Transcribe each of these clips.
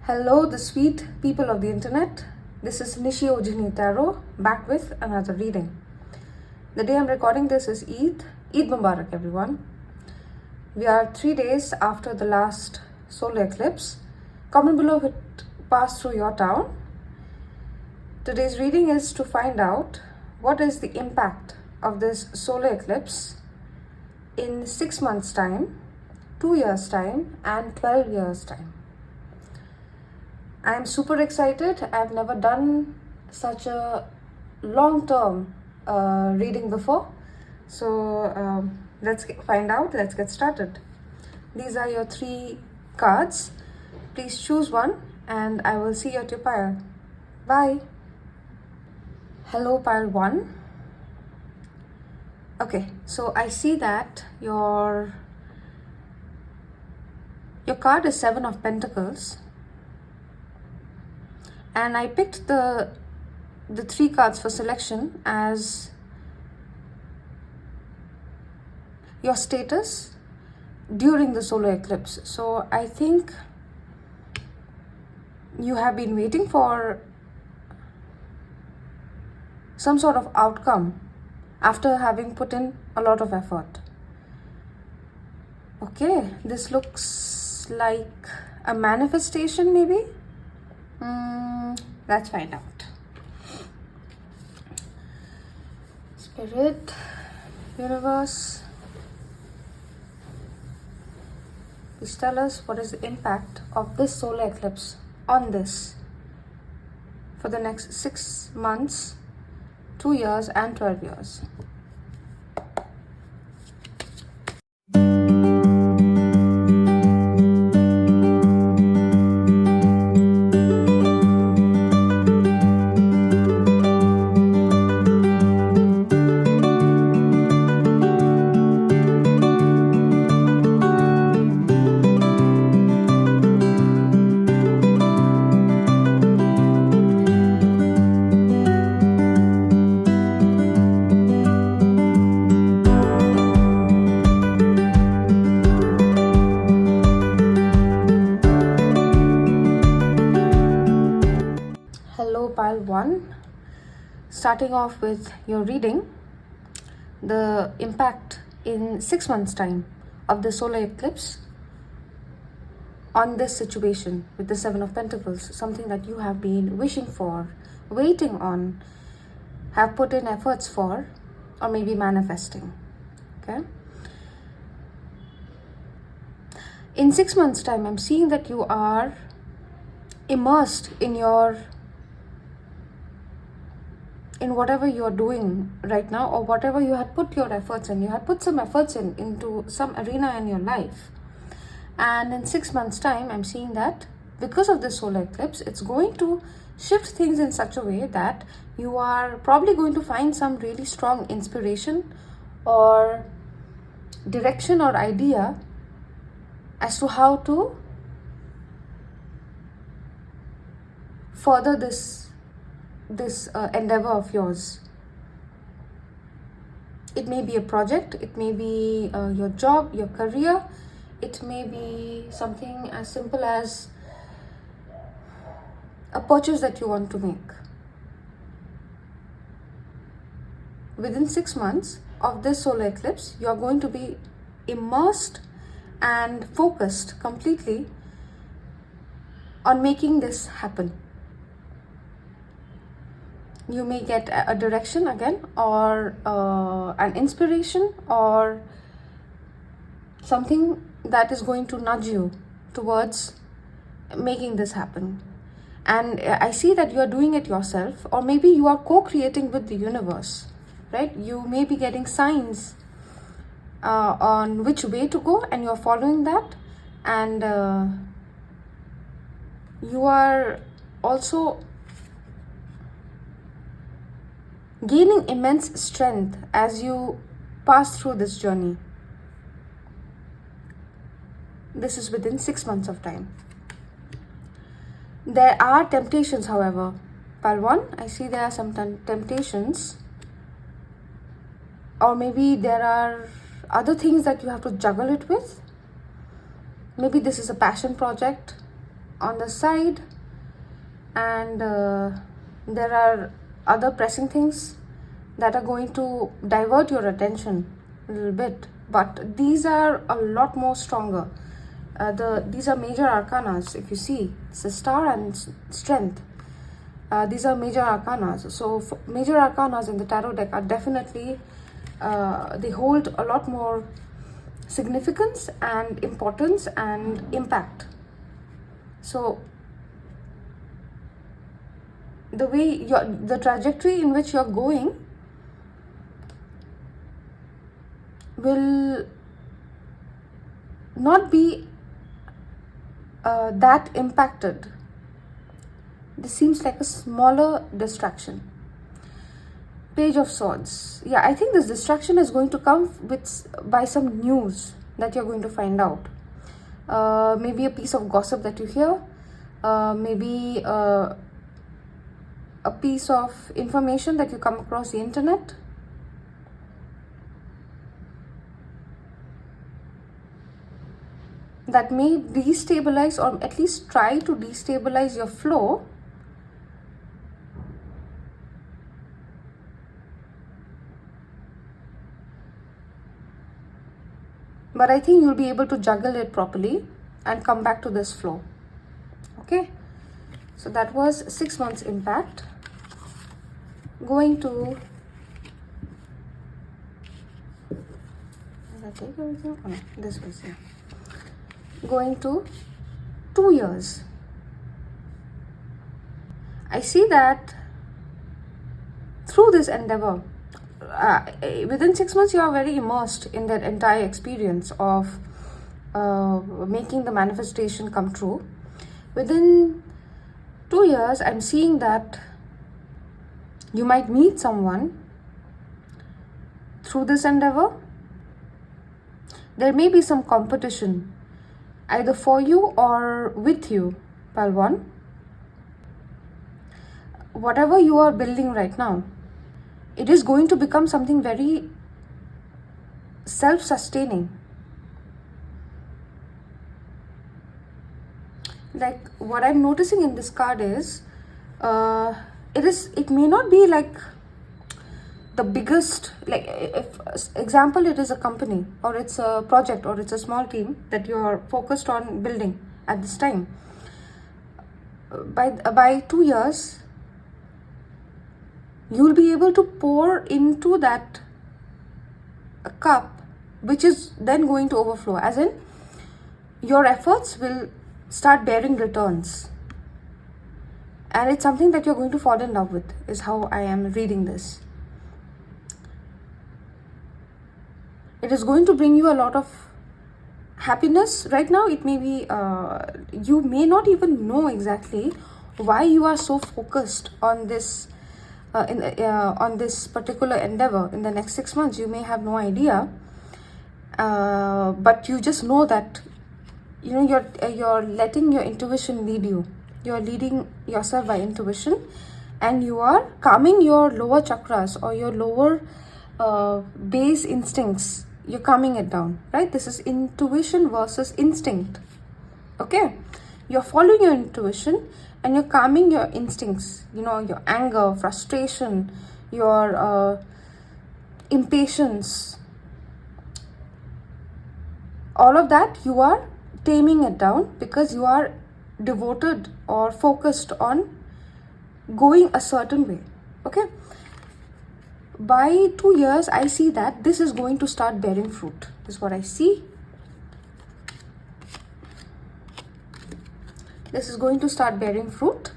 Hello, the sweet people of the internet. This is Nishi Ojini Taro back with another reading. The day I'm recording this is Eid. Eid Mubarak, everyone. We are 3 days after the last solar eclipse. Comment below if it passed through your town. Today's reading is to find out what is the impact of this solar eclipse in 6 months' time, 2 years' time, and 12 years' time. I'm super excited. I've never done such a long-term reading before. So let's find out. Let's get started. These are your 3 cards. Please choose one and I will see you at your pile. Bye. Hello, pile 1. Okay, so I see that your card is 7 of Pentacles. And I picked the 3 cards for selection as your status during the solar eclipse. So I think you have been waiting for some sort of outcome after having put in a lot of effort. Okay, this looks like a manifestation maybe. Let's find out. Spirit, universe, please tell us what is the impact of this solar eclipse on this for the next 6 months, 2 years, and 12 years. Hello, pile 1. Starting off with your reading, the impact in 6 months' time of the solar eclipse on this situation with the 7 of Pentacles, something that you have been wishing for, waiting on, have put in efforts for, or maybe manifesting. Okay. In 6 months' time, I'm seeing that you are immersed in whatever you're doing right now, or whatever you had put your efforts in. You had put some efforts into some arena in your life. And in 6 months' time, I'm seeing that because of the solar eclipse, it's going to shift things in such a way that you are probably going to find some really strong inspiration or direction or idea as to how to further this endeavor of yours. It may be a project, it may be your job, your career, it may be something as simple as a purchase that you want to make. Within 6 months of this solar eclipse, you are going to be immersed and focused completely on making this happen. You may get a direction again, or an inspiration, or something that is going to nudge you towards making this happen. And I see that you are doing it yourself, or maybe you are co-creating with the universe, right? You may be getting signs on which way to go, and you are following that, and you are also gaining immense strength as you pass through this journey. This is within 6 months of time. There are temptations, however. Pile 1, I see there are some temptations, or maybe there are other things that you have to juggle it with. Maybe this is a passion project, on the side, and there are other pressing things that are going to divert your attention a little bit, but these are a lot more stronger. These are major arcanas. If you see, it's a star and strength. These are major arcanas. So major arcanas in the tarot deck are definitely they hold a lot more significance and importance and impact. So the trajectory in which you're going will not be that impacted. This seems like a smaller distraction. Page of Swords. Yeah, I think this distraction is going to come by some news that you're going to find out. Maybe a piece of gossip that you hear. Maybe a piece of information that you come across the internet. That may destabilize, or at least try to destabilize your flow. But I think you'll be able to juggle it properly and come back to this flow. Okay, so that was 6 months impact. Going to, did I take everything? Oh, no, this was, yeah. Going to 2 years. I see that through this endeavor, within 6 months you are very immersed in that entire experience of making the manifestation come true. Within 2 years, I'm seeing that you might meet someone through this endeavor. There may be some competition either for you or with you, pile 1. Whatever you are building right now, it is going to become something very self-sustaining. Like what I'm noticing in this card is, it may not be like the biggest, like if example it is a company or it's a project or it's a small team that you are focused on building at this time. By 2 years, you'll be able to pour into that cup, which is then going to overflow, as in your efforts will start bearing returns, and it's something that you're going to fall in love with, is how I am reading this. It is going to bring you a lot of happiness. Right now it may be you may not even know exactly why you are so focused on this on this particular endeavor. In the next 6 months you may have no idea, but you just know that you're letting your intuition lead you. You're leading yourself by intuition, and you are calming your lower chakras or your lower base instincts. You're calming it down, right? This is intuition versus instinct. Okay, you're following your intuition and you're calming your instincts, your anger, frustration, your impatience, all of that. You are taming it down because you are devoted or focused on going a certain way. Okay, by 2 years, I see that this is going to start bearing fruit. This is what I see. This is going to start bearing fruit.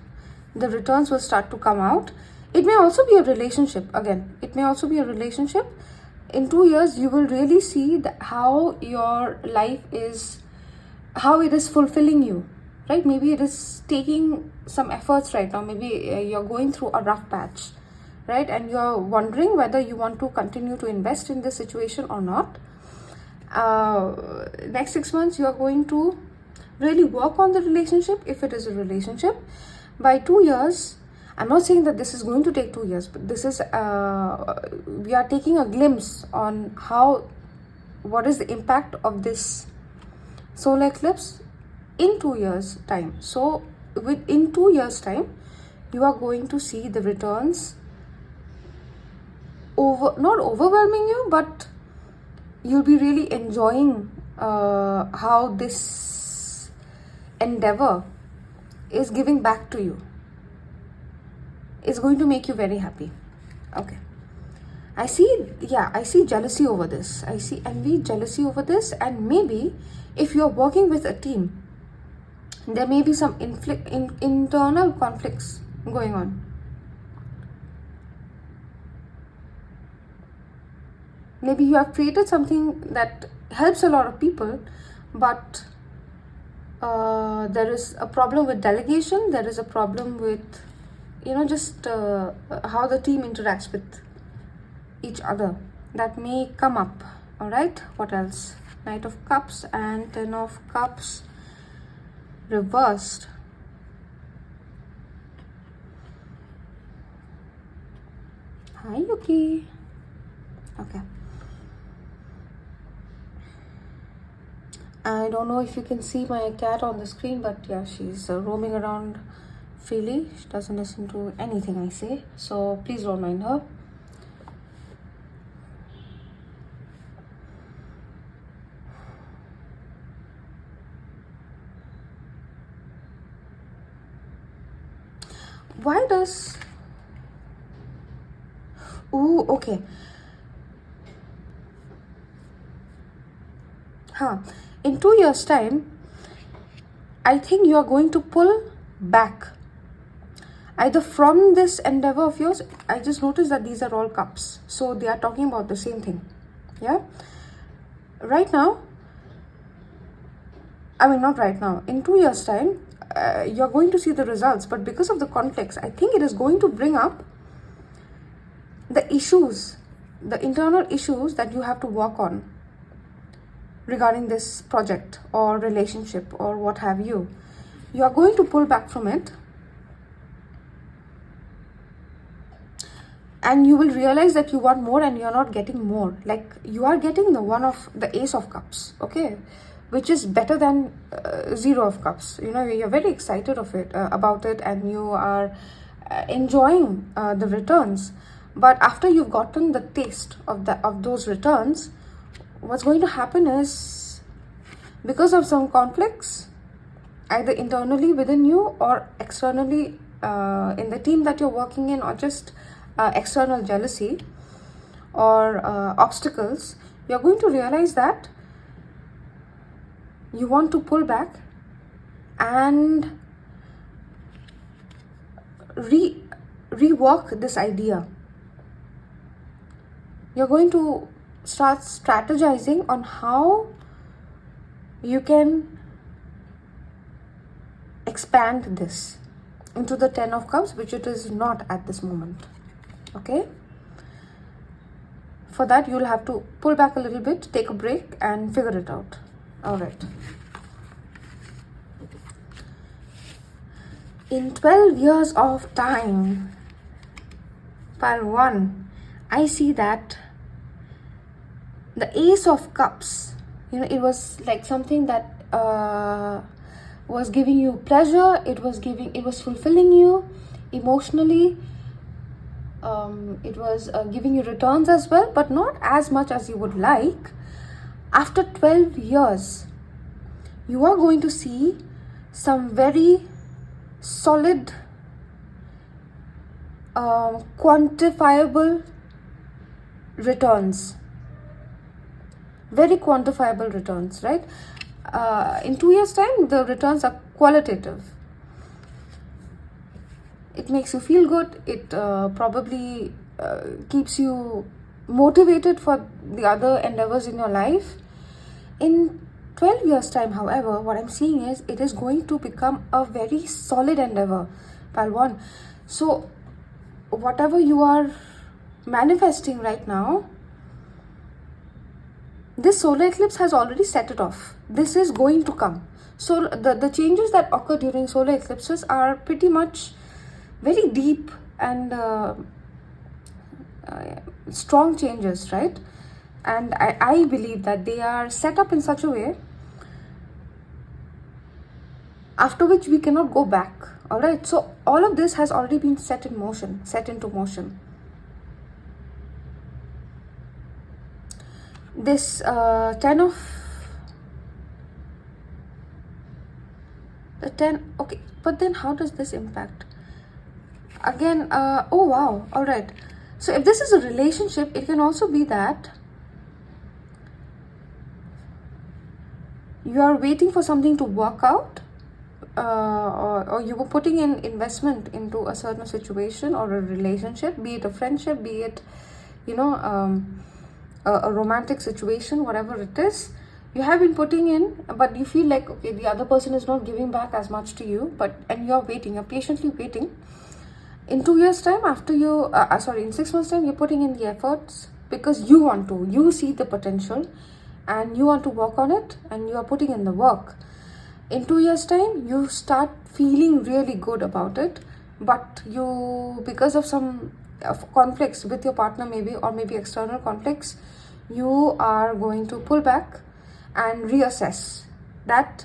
The returns will start to come out. It may also be a relationship. Again, it may also be a relationship. In 2 years, you will really see how your life is, how it is fulfilling you, right? Maybe it is taking some efforts right now. Maybe you're going through a rough patch, right? And you're wondering whether you want to continue to invest in this situation or not. Next 6 months, you are going to really work on the relationship, if it is a relationship. By 2 years, I'm not saying that this is going to take 2 years, but this is we are taking a glimpse on what is the impact of this solar eclipse in 2 years time. So in 2 years time, you are going to see the returns not overwhelming you, but you'll be really enjoying how this endeavor is giving back to you. It's going to make you very happy. Okay, I see jealousy over this. I see envy, jealousy over this. And maybe if you're working with a team, there may be some internal conflicts going on. Maybe you have created something that helps a lot of people, but there is a problem with delegation. There is a problem with, just how the team interacts with each other. That may come up. All right, what else? Knight of Cups and Ten of Cups reversed. Hi, Yuki. Okay. I don't know if you can see my cat on the screen, but yeah, she's roaming around freely. She doesn't listen to anything I say, so please don't mind her. Why does... Ooh, okay. In 2 years time, I think you are going to pull back either from this endeavor of yours. I just noticed that these are all cups, so they are talking about the same thing. Yeah, right now, I mean not right now, in 2 years time, you're going to see the results, but because of the conflicts, I think it is going to bring up the issues, the internal issues that you have to work on regarding this project or relationship or what have you. You are going to pull back from it, and you will realize that you want more and you're not getting more. Like, you are getting the Ace of Cups, okay, which is better than Zero of Cups. You're very excited about it, and you are enjoying the returns. But after you've gotten the taste of those returns, what's going to happen is, because of some conflicts, either internally within you or externally in the team that you're working in, or just external jealousy or obstacles, you're going to realize that you want to pull back and rework this idea. You're going to start strategizing on how you can expand this into the Ten of Cups, which it is not at this moment. Okay, for that you'll have to pull back a little bit, take a break, and figure it out. All right. In 12 years of time, pile 1, I see that the Ace of Cups, it was like something that was giving you pleasure. It was fulfilling you emotionally. It was giving you returns as well, but not as much as you would like. After 12 years, you are going to see some very solid, quantifiable returns. Very quantifiable returns, right? In 2 years time, the returns are qualitative. It makes you feel good. It probably keeps you motivated for the other endeavors in your life. In 12 years time, however, what I'm seeing is it is going to become a very solid endeavor, pile 1. So whatever you are manifesting right now, this solar eclipse has already set it off. This is going to come. So the changes that occur during solar eclipses are pretty much very deep and strong changes, right? And I believe that they are set up in such a way after which we cannot go back. All right, so all of this has already been set into motion. This 10 of the 10, okay, but then how does this impact again? Oh wow, all right, so if this is a relationship, it can also be that you are waiting for something to work out, or you were putting in investment into a certain situation or a relationship, be it a friendship, be it, you know, a romantic situation, whatever it is, you have been putting in, but you feel like, okay, the other person is not giving back as much to you, and you're waiting, you're patiently waiting. In 2 years time, after you in 6 months time, you're putting in the efforts because you see the potential and you want to work on it, and you are putting in the work. In 2 years time, you start feeling really good about it, but you, because of some conflicts with your partner, maybe, or maybe external conflicts, you are going to pull back and reassess that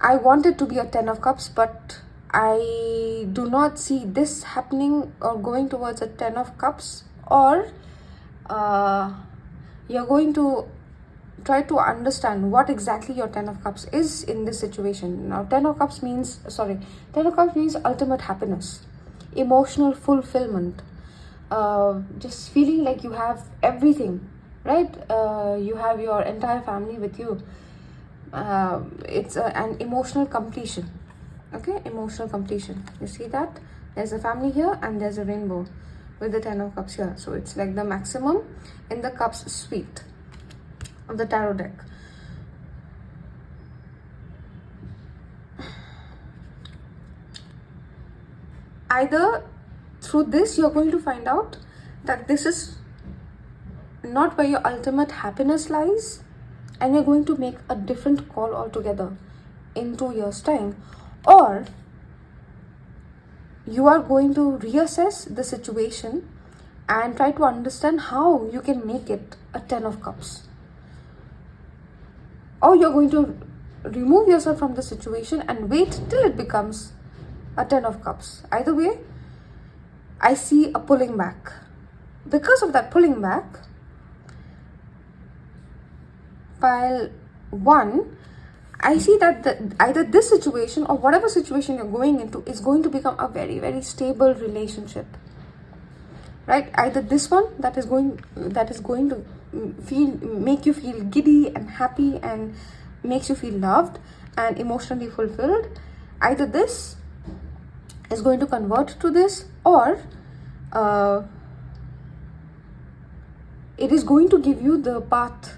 I want it to be a 10 of cups, but I do not see this happening or going towards a 10 of cups. Or you're going to try to understand what exactly your 10 of cups is in this situation. Now 10 of cups means ultimate happiness, emotional fulfillment, just feeling like you have everything, right? You have your entire family with you. It's an emotional completion. Okay, emotional completion. You see that there's a family here and there's a rainbow with the 10 of cups here. So it's like the maximum in the cups suite of the tarot deck. Either through this you're going to find out that this is not where your ultimate happiness lies, and you're going to make a different call altogether in 2 years time, or you are going to reassess the situation and try to understand how you can make it a 10 of cups, or you're going to remove yourself from the situation and wait till it becomes a 10 of cups. Either way, I see a pulling back. Because of that pulling back, pile 1, I see that either this situation or whatever situation you're going into is going to become a very, very stable relationship, right? Either this one that is going to make you feel giddy and happy and makes you feel loved and emotionally fulfilled. Either this is going to convert to this, or it is going to give you the path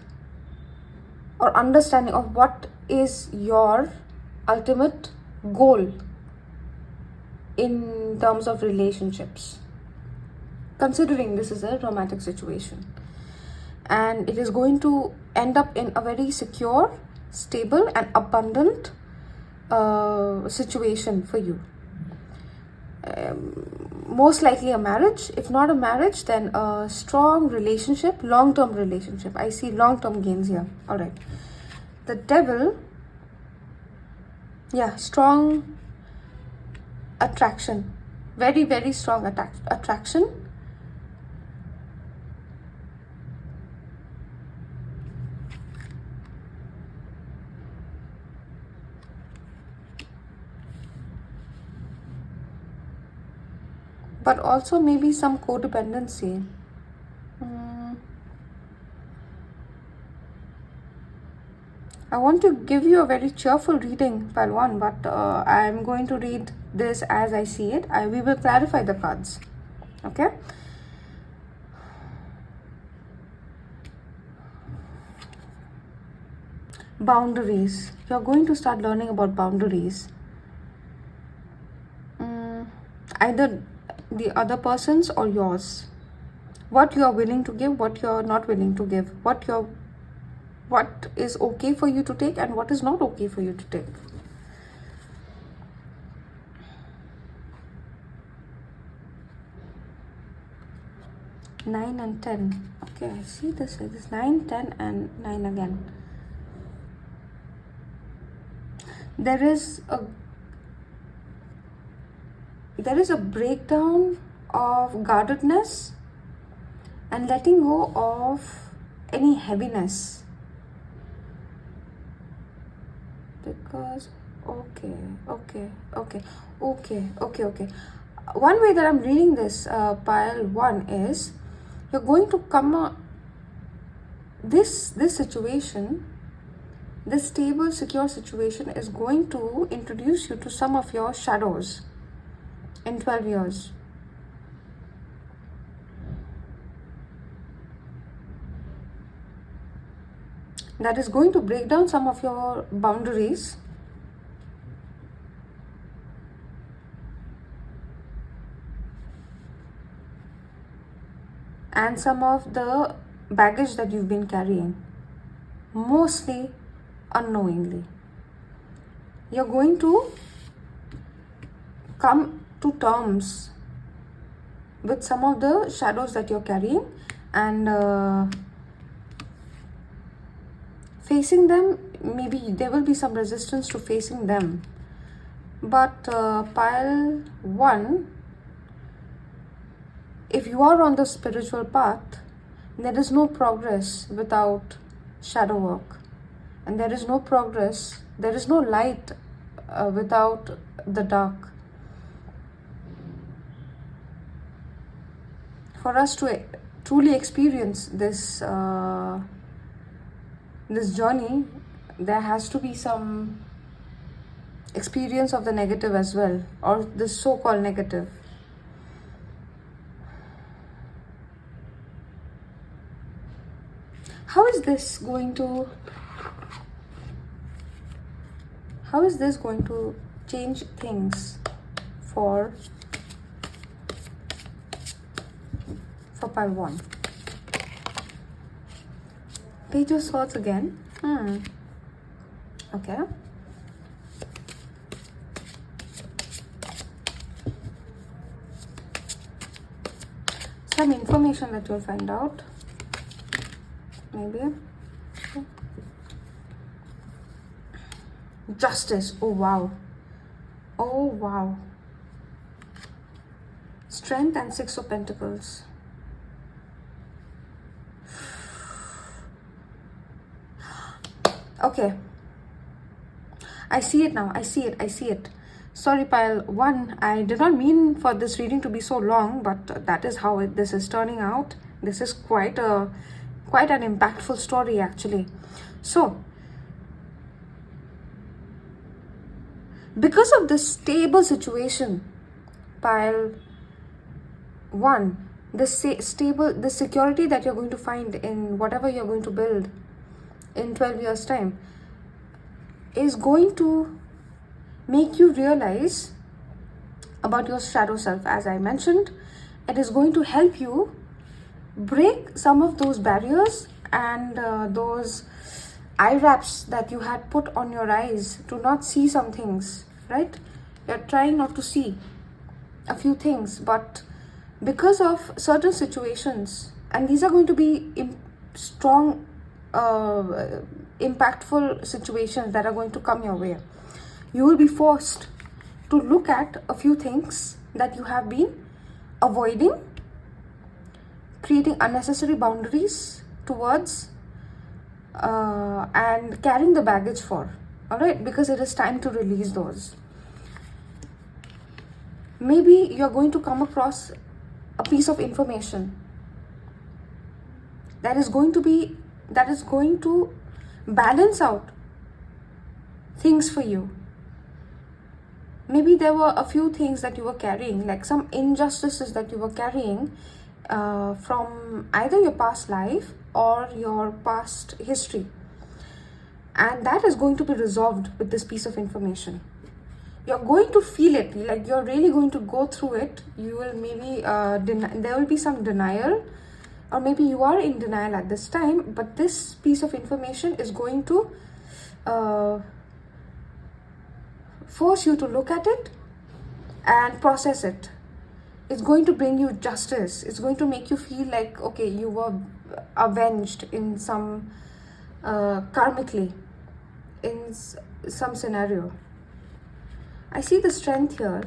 or understanding of what is your ultimate goal in terms of relationships, considering this is a romantic situation. And it is going to end up in a very secure, stable and abundant situation for you. Most likely a marriage. If not a marriage, then a strong relationship, long-term relationship. I see long-term gains here. All right, the Devil, yeah, strong attraction, very, very strong attraction. But also maybe some codependency. I want to give you a very cheerful reading, pile 1, but I'm going to read this as I see it. We will clarify the cards. Okay? Boundaries. You're going to start learning about boundaries. Either the other person's or yours. What you are willing to give, what you are not willing to give, what is okay for you to take and what is not okay for you to take. Nine and 10. Okay, I see this. It is 9, 10 and 9 again. there is a breakdown of guardedness and letting go of any heaviness. Because okay. One way that I'm reading this, pile 1, is you're going to come this situation, this stable, secure situation is going to introduce you to some of your shadows in 12 years. That is going to break down some of your boundaries. And some of the baggage that you've been carrying, mostly unknowingly. You're going to come to terms with some of the shadows that you're carrying and facing them. Maybe there will be some resistance to facing them, but pile 1, if you are on the spiritual path, there is no progress without shadow work, and there is no progress, there is no light without the dark. For us to truly experience this this journey, there has to be some experience of the negative as well, or the so-called negative. How is this going to change things for pile 1? Page of Swords again. Okay. Some information that you'll find out. Maybe. Justice. Oh wow. Strength and 6 of Pentacles. Okay, I see it now. I see it. Sorry, pile 1, I did not mean for this reading to be so long, but that is how this is turning out. This is quite an impactful story, actually. So, because of this stable situation, pile 1, the security that you're going to find in whatever you're going to build in 12 years time is going to make you realize about your shadow self. As I mentioned, it is going to help you break some of those barriers and those eye wraps that you had put on your eyes to not see some things, right? You're trying not to see a few things, but because of certain situations, and these are going to be strong impactful situations that are going to come your way, you will be forced to look at a few things that you have been avoiding, creating unnecessary boundaries towards and carrying the baggage for. All right, because it is time to release those. Maybe you're going to come across a piece of information that is going to balance out things for you. Maybe there were a few things that you were carrying, like some injustices that you were carrying from either your past life or your past history, and that is going to be resolved with this piece of information. You're going to feel it, like you're really going to go through it. You will maybe there will be some denial, or maybe you are in denial at this time, but this piece of information is going to force you to look at it and process it. It's going to bring you justice. It's going to make you feel like, okay, you were avenged in some karmically, in some scenario. I see the strength here.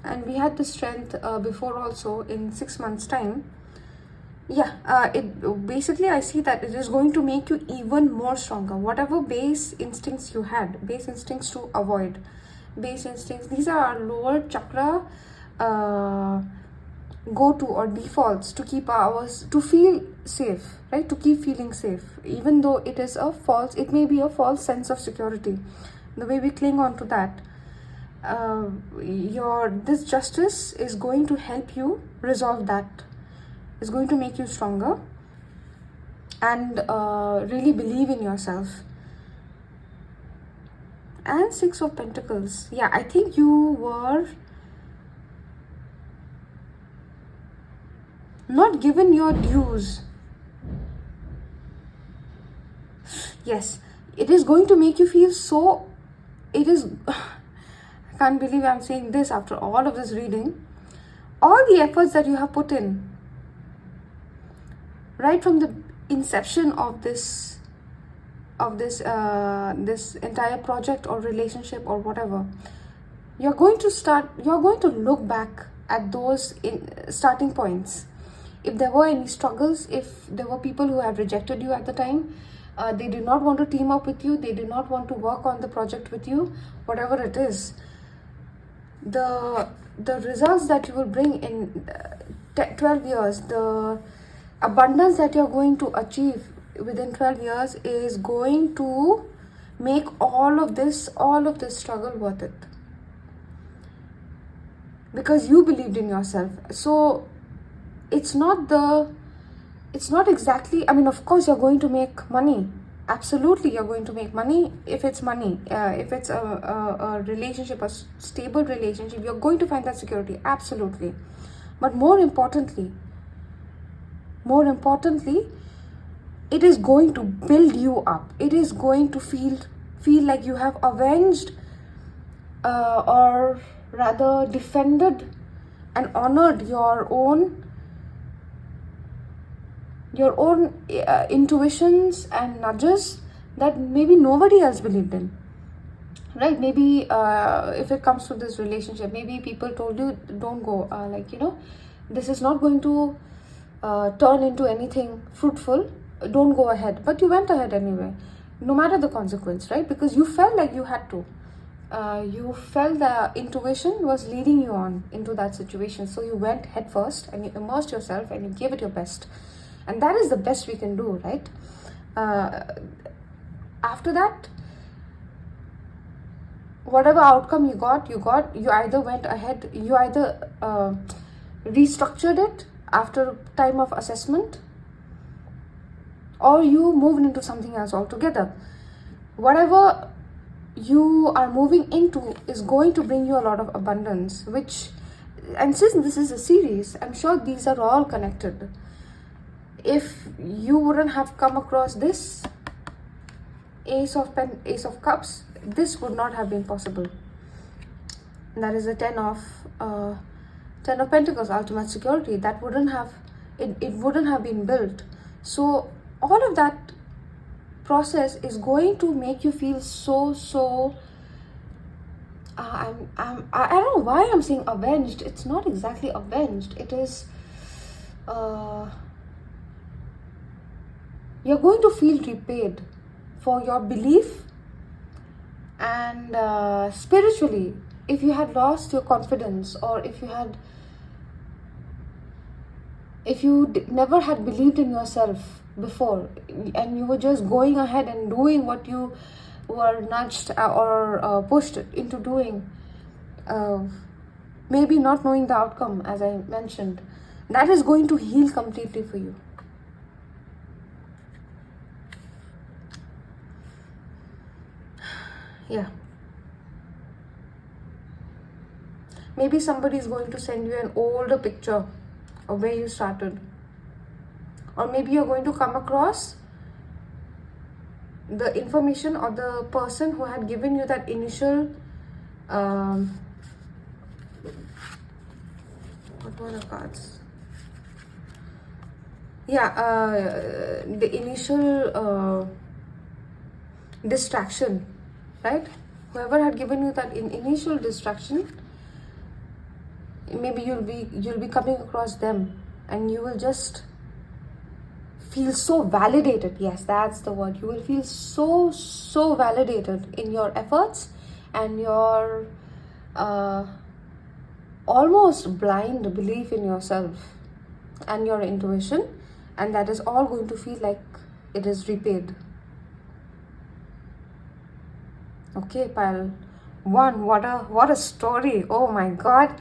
And we had the strength before also in 6 months time. Yeah, it basically, I see that it is going to make you even more stronger. Whatever base instincts you had, base instincts to avoid, base instincts, these are our lower chakra go-to or defaults to keep ours, to feel safe, right? To keep feeling safe, even though it is a false, it may be a false sense of security. The way we cling on to that, this justice is going to help you resolve that. Is going to make you stronger and really believe in yourself. And 6 of Pentacles. Yeah, I think you were not given your dues. Yes, it is going to make you feel so, it is, I can't believe I'm saying this after all of this reading. All the efforts that you have put in, right from the inception of this entire project or relationship or whatever, you're going to look back at those starting points. If there were any struggles, if there were people who had rejected you at the time, they did not want to team up with you, they did not want to work on the project with you, whatever it is, the results that you will bring in 12 years, the abundance that you're going to achieve within 12 years is going to make all of this struggle worth it, because you believed in yourself. So it's not exactly, I mean, of course you're going to make money, absolutely you're going to make money. If it's money, if it's a relationship, a stable relationship, you're going to find that security, absolutely. But more importantly, it is going to build you up. It is going to feel like you have avenged or rather defended and honored your own intuitions and nudges that maybe nobody else believed in, right? Maybe if it comes to this relationship, maybe people told you don't go, this is not going to turn into anything fruitful, don't go ahead, but you went ahead anyway, no matter the consequence, right? Because you felt like you had to, you felt the intuition was leading you on into that situation, so you went head first and you immersed yourself and you gave it your best. And that is the best we can do, right? After that, whatever outcome you got, you either went ahead, you either restructured it after time of assessment, or you moved into something else altogether. Whatever you are moving into is going to bring you a lot of abundance, and since this is a series, I'm sure these are all connected. If you wouldn't have come across this Ace of Cups, this would not have been possible. And that is the 10 of Pentacles, ultimate security. That wouldn't have, it wouldn't have been built. So all of that process is going to make you feel so I don't know why I'm saying avenged. It's not exactly avenged. It is you're going to feel repaid for your belief, and spiritually, if you had lost your confidence, or if you never had believed in yourself before, and you were just going ahead and doing what you were nudged or pushed into doing, maybe not knowing the outcome, as I mentioned, that is going to heal completely for you. Yeah. Maybe somebody is going to send you an older picture of where you started. Or maybe you're going to come across the information or the person who had given you that initial what were the cards? Yeah, the initial distraction, right? Whoever had given you that initial distraction, maybe you'll be coming across them, and you will just feel so validated. Yes, that's the word. You will feel so validated in your efforts and your almost blind belief in yourself and your intuition, and that is all going to feel like it is repaid. Okay, pile one. What a story! Oh my God.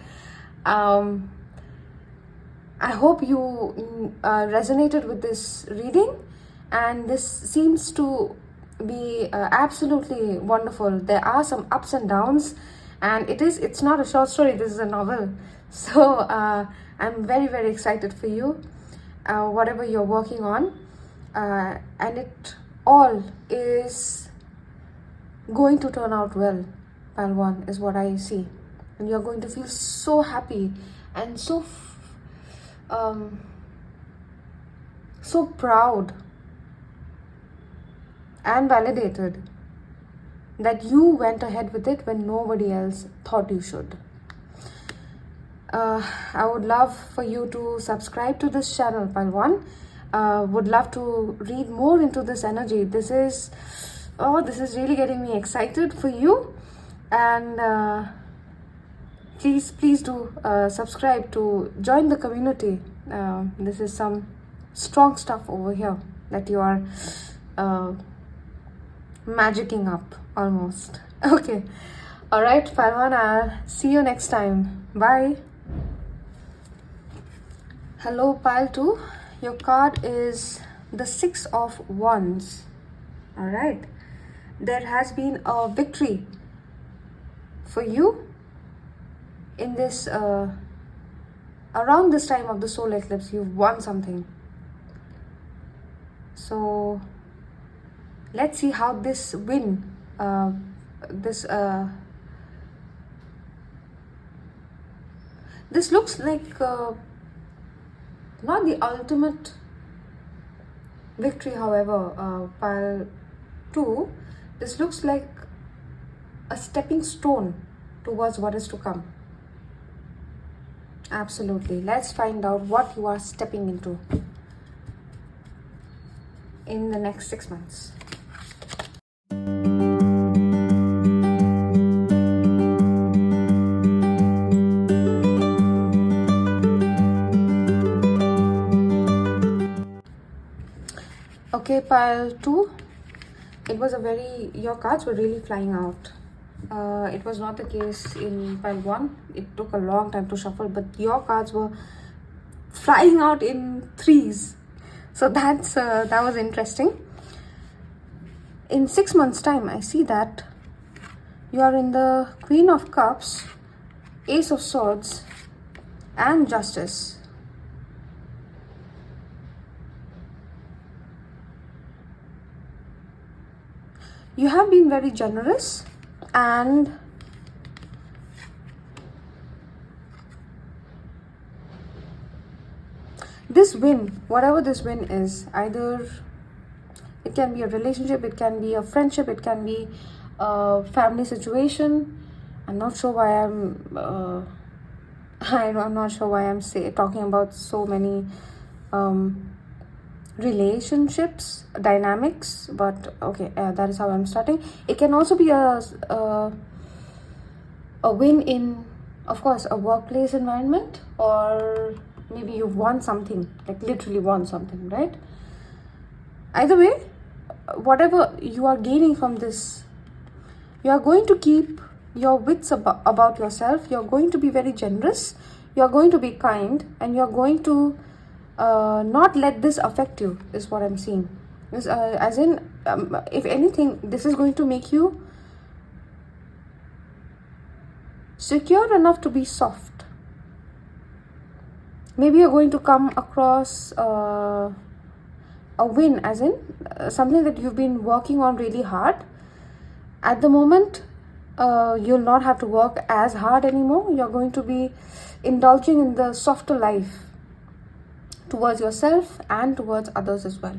I hope you resonated with this reading, and this seems to be absolutely wonderful. There are some ups and downs, and it's not a short story, this is a novel. So I'm very excited for you, whatever you're working on, and it all is going to turn out well. Palwan is what I see, and you're going to feel so happy and so proud and validated that you went ahead with it when nobody else thought you should. I would love for you to subscribe to this channel, Palwan. Would love to read more into this energy. This is really getting me excited for you, and please do subscribe to join the community. This is some strong stuff over here that you are magicking up almost. Okay, all right, Palwan, I'll see you next time. Bye. Hello, pile 2. Your card is the 6 of Wands. All right, there has been a victory for you in this around this time of the solar eclipse. You've won something. So let's see how this win this looks like not the ultimate victory, however, pile 2, this looks like a stepping stone towards what is to come. Absolutely. Let's find out what you are stepping into in the next 6 months. Okay, pile 2, your cards were really flying out. It was not the case in pile 1. It took a long time to shuffle, but your cards were flying out in threes. So that was interesting. In 6 months time, I see that you are in the Queen of Cups, Ace of Swords, and Justice. You have been very generous, and this win, whatever this win is, either it can be a relationship, it can be a friendship, it can be a family situation. I'm not sure why I'm not sure why I'm talking about so many relationships, dynamics, but okay, that is how I'm starting. It can also be a win in, of course, a workplace environment, or maybe you've won something, like literally won something, right? Either way, whatever you are gaining from this, you are going to keep your wits about yourself. You're going to be very generous, you're going to be kind, and you're going to not let this affect you, is what I'm seeing. As in, if anything, this is going to make you secure enough to be soft. Maybe you're going to come across a win, as in something that you've been working on really hard. At the moment, you'll not have to work as hard anymore. You're going to be indulging in the softer life. towards yourself and towards others as well.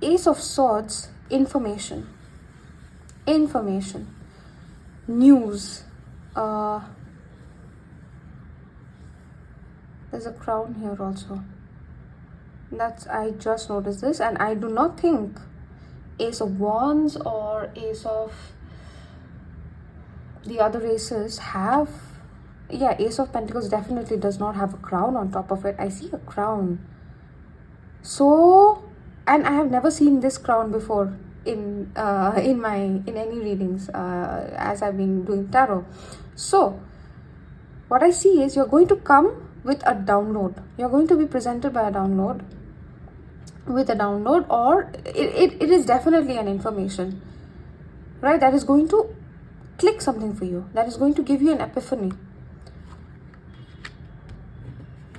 Ace of Swords, information, news. There's a crown here also. I just noticed this, and I do not think Ace of Wands or Ace of the other aces have. Yeah, Ace of Pentacles definitely does not have a crown on top of it. I see a crown. So, and I have never seen this crown before in any readings as I've been doing tarot. So what I see is you're going to come with a download. You're going to be presented by a download, or it is definitely an information, right, that is going to click something for you, that is going to give you an epiphany.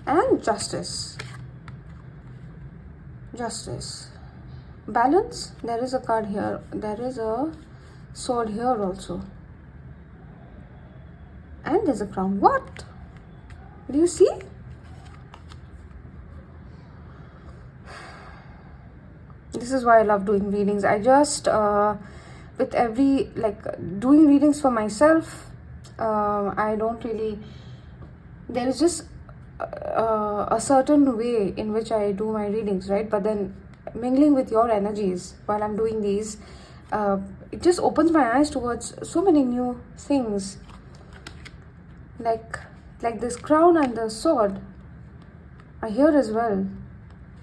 And justice, balance. There is a card here, there is a sword here also, and there's a crown. What do you see? This is why I love doing readings. I just with every, doing readings for myself, I don't really, there is just a certain way in which I do my readings, right? But then mingling with your energies while I'm doing these, it just opens my eyes towards so many new things, like this crown and the sword are here as well.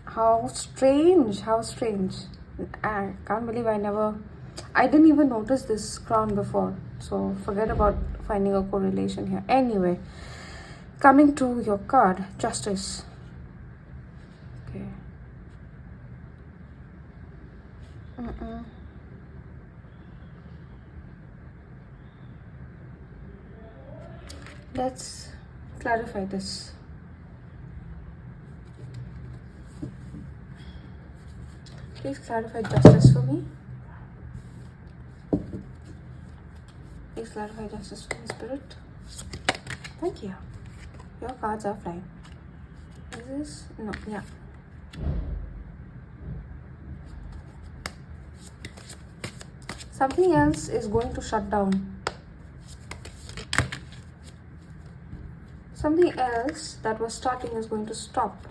How strange. I can't believe I didn't even notice this crown before. So forget about finding a correlation here. Anyway, coming to your card, justice. Okay. Let's clarify this. Please clarify justice for me. Please clarify justice for me, Spirit. Thank you. Your cards are flying. Is this? No, yeah. Something else is going to shut down. Something else that was starting is going to stop.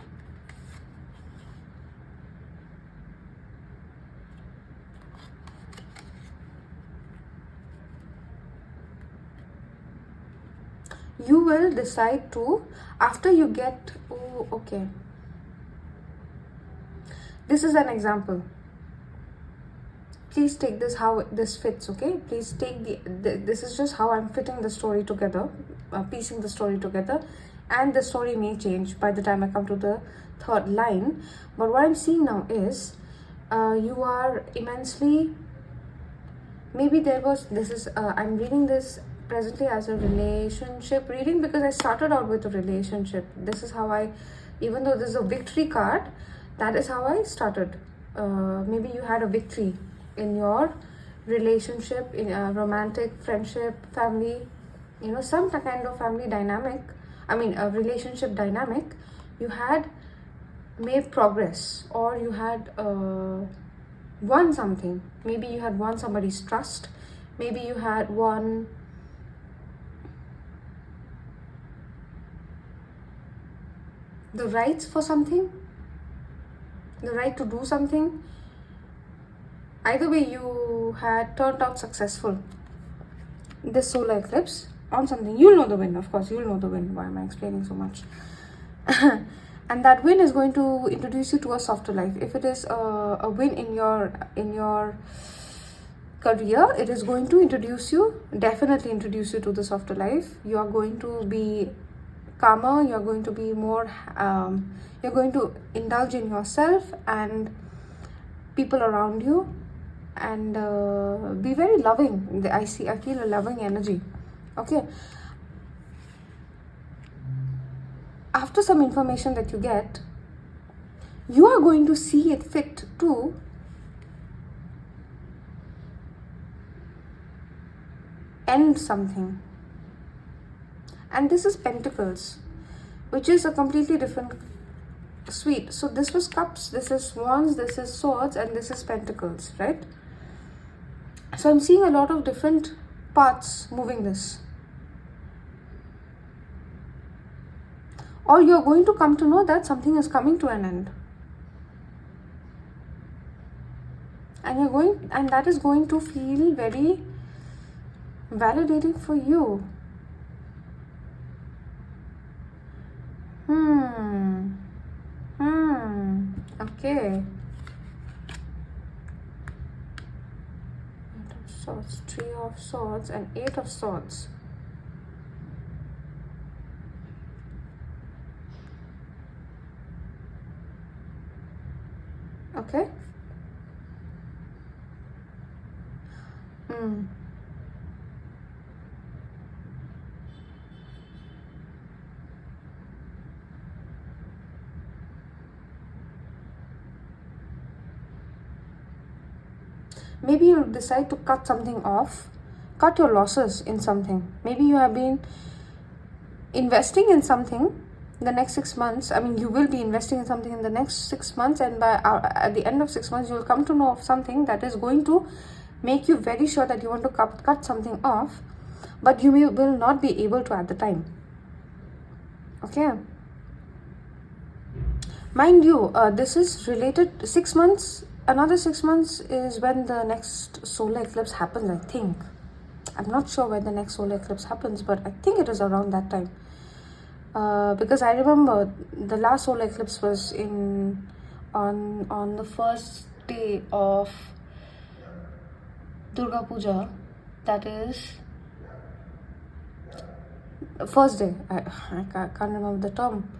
You will decide to, after you get, oh, okay. This is an example. Please take this how this fits, okay? Please take this is just how I'm fitting the story together, piecing the story together, and the story may change by the time I come to the third line. But what I'm seeing now is you are immensely, maybe there was, this is, I'm reading this presently as a relationship reading because I started out with a relationship. This is how I, even though this is a victory card, that is how I started. Maybe you had a victory in your relationship, in a romantic, friendship, family, some kind of family dynamic, a relationship dynamic. You had made progress, or you had won something. Maybe you had won somebody's trust. Maybe you had won the rights for something, the right to do something. Either way, you had turned out successful. This solar eclipse on something. You'll know the win, of course. You'll know the win. Why am I explaining so much? And that win is going to introduce you to a softer life. If it is a win in your career, it is going to definitely introduce you to the softer life. You are going to be calmer. You're going to be more. You're going to indulge in yourself and people around you, and be very loving. I feel a loving energy. Okay, after some information that you get, you are going to see it fit to end something. And this is pentacles, which is a completely different suite. So this was cups, this is wands, this is swords, and this is pentacles, right? So I'm seeing a lot of different parts moving this. Or you're going to come to know that something is coming to an end. And that is going to feel very validating for you. Okay. Eight of Swords, Three of Swords, and Eight of Swords. Okay. Maybe you'll decide to cut something off, cut your losses in something. Maybe you have been investing in something the next 6 months. I mean, you will be investing in something in the next 6 months, and by at the end of 6 months, you'll come to know of something that is going to make you very sure that you want to cut something off, but you will not be able to at the time. Okay. Mind you, this is related 6 months. Another 6 months is when the next solar eclipse happens, I think. I'm not sure when the next solar eclipse happens, but I think it is around that time. Because I remember the last solar eclipse was on the first day of Durga Puja. That is first day. I can't remember the term,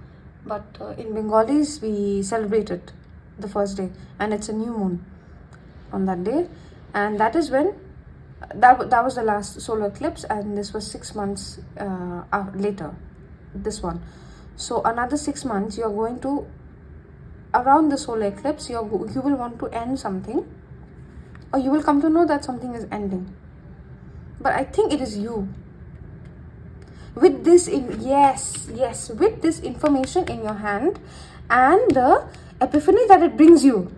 but in Bengalis we celebrated the first day, and it's a new moon on that day, and that is when that was the last solar eclipse, and this was 6 months later, this one. So another 6 months you're going to, around the solar eclipse, you will want to end something, or you will come to know that something is ending. But I think it is you with this with this information in your hand and the epiphany that it brings you.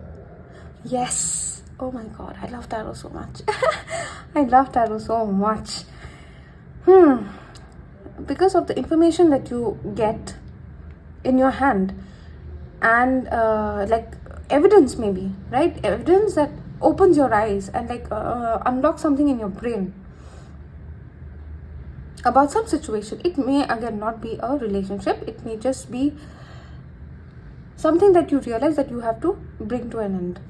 Yes. Oh my god, I love tarot so much. I love tarot so much. Because of the information that you get in your hand, and like evidence, maybe, right? Evidence that opens your eyes and like unlocks something in your brain about some situation. It may again not be a relationship, it may just be something that you realize that you have to bring to an end.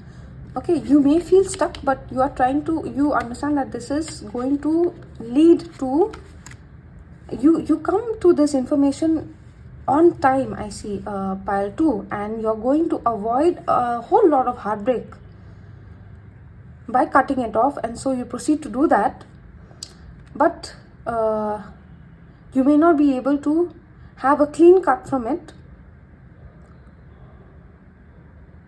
Okay, you may feel stuck, but you are trying to, you understand that this is going to lead to you come to this information on time. I see pile 2, and you're going to avoid a whole lot of heartbreak by cutting it off, and so you proceed to do that. But you may not be able to have a clean cut from it,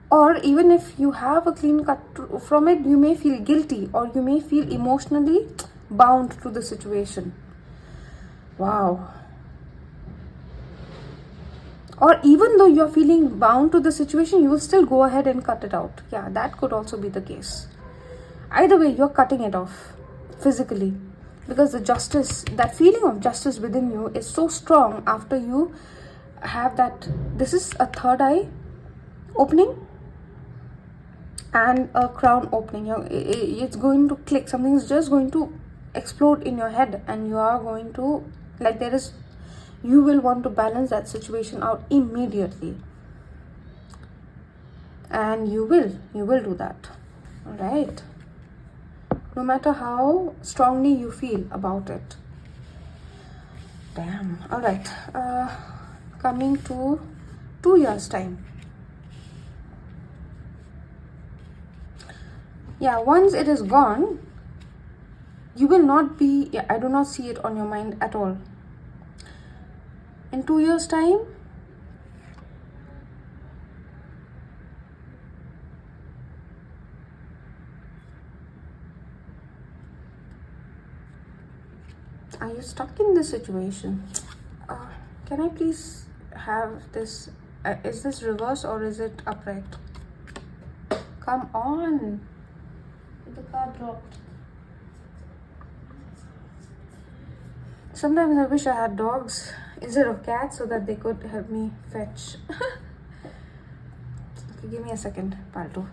or even if you have a clean cut from it, you may feel guilty, or you may feel emotionally bound to the situation. Wow. Or even though you're feeling bound to the situation, you will still go ahead and cut it out. Yeah, that could also be the case. Either way, you're cutting it off physically, because the justice, that feeling of justice within you is so strong after you have that. This is a third eye opening and a crown opening. It's going to click. Something is just going to explode in your head, and you are going to, like, you will want to balance that situation out immediately, and you will do that. All right, no matter how strongly you feel about it. Damn. All right, coming to 2 years time. Yeah, once it is gone, you will not be, I do not see it on your mind at all. In 2 years time, are you stuck in this situation? Can I please have this? Is this reverse or is it upright? Come on. The card dropped. Sometimes I wish I had dogs instead of cats so that they could help me fetch. Okay, give me a second, Palto.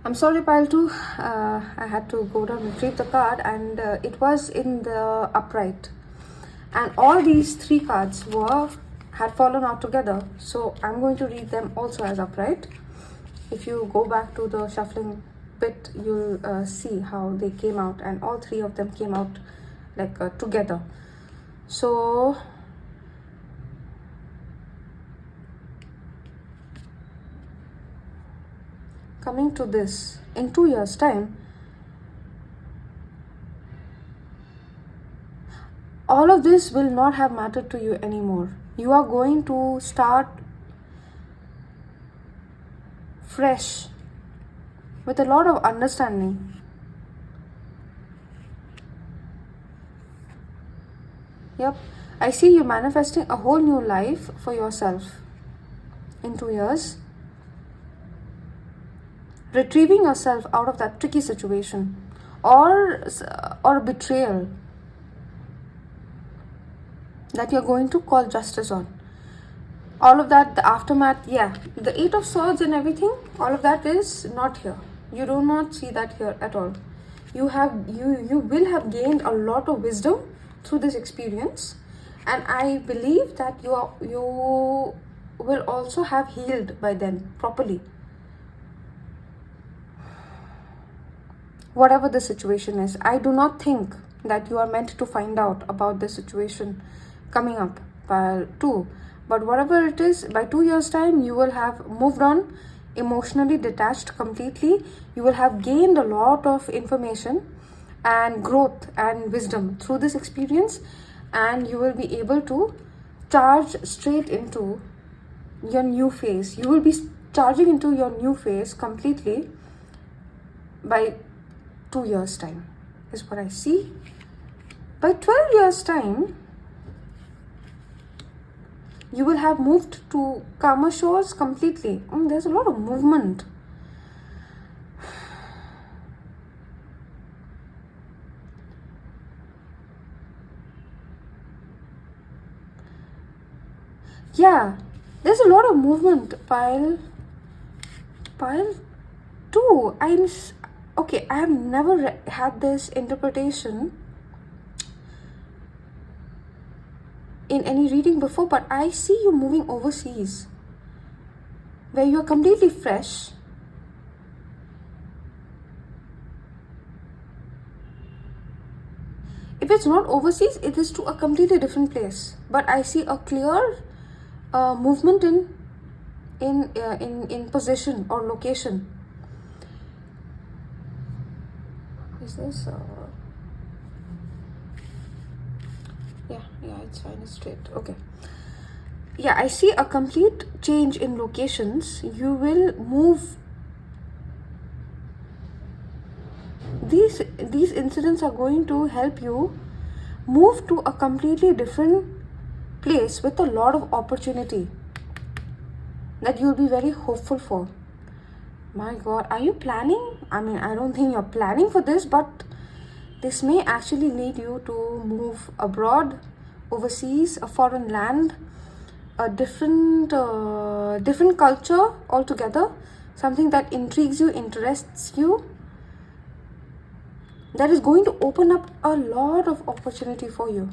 I'm sorry, Palto. I had to go down and retrieve the card, and it was in the upright. And all these three cards had fallen out together. So I'm going to read them also as upright. If you go back to the shuffling bit, you'll see how they came out, and all three of them came out like together. So coming to this, in 2 years time, all of this will not have mattered to you anymore. You are going to start fresh with a lot of understanding. Yep, I see you manifesting a whole new life for yourself in 2 years. Retrieving yourself out of that tricky situation or betrayal that you're going to call justice on. All of that, the aftermath, the 8 of Swords and everything, all of that is not here. You do not see that here at all. You will have gained a lot of wisdom through this experience, and I believe that you will also have healed by then properly. Whatever the situation is, I do not think that you are meant to find out about the situation coming up too. But whatever it is, by 2 years time, you will have moved on, emotionally detached completely. You will have gained a lot of information and growth and wisdom through this experience, and you will be able to charge straight into your new phase. You will be charging into your new phase completely by 2 years time is what I see. By 12 years time, you will have moved to calmer shores completely. There's a lot of movement. Yeah, there's a lot of movement. Pile 2. Okay, I have never had this interpretation in any reading before, but I see you moving overseas where you're completely fresh. If it's not overseas, it is to a completely different place, but I see a clear movement in position or location. Is this yeah, it's fine, it's straight. Okay, yeah, I see a complete change in locations. You will move. These incidents are going to help you move to a completely different place with a lot of opportunity that you'll be very hopeful for. My God, are you planning? I mean, I don't think you're planning for this, but this may actually lead you to move abroad, overseas, a foreign land, a different culture altogether, something that intrigues you, interests you, that is going to open up a lot of opportunity for you.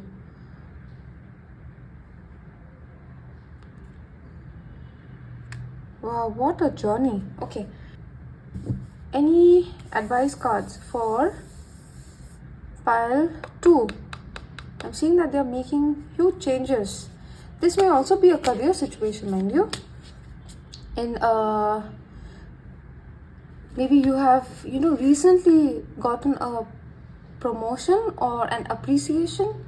Wow, what a journey. Okay, any advice cards for pile 2? I'm seeing that they're making huge changes. This may also be a career situation, mind you. In maybe you have recently gotten a promotion or an appreciation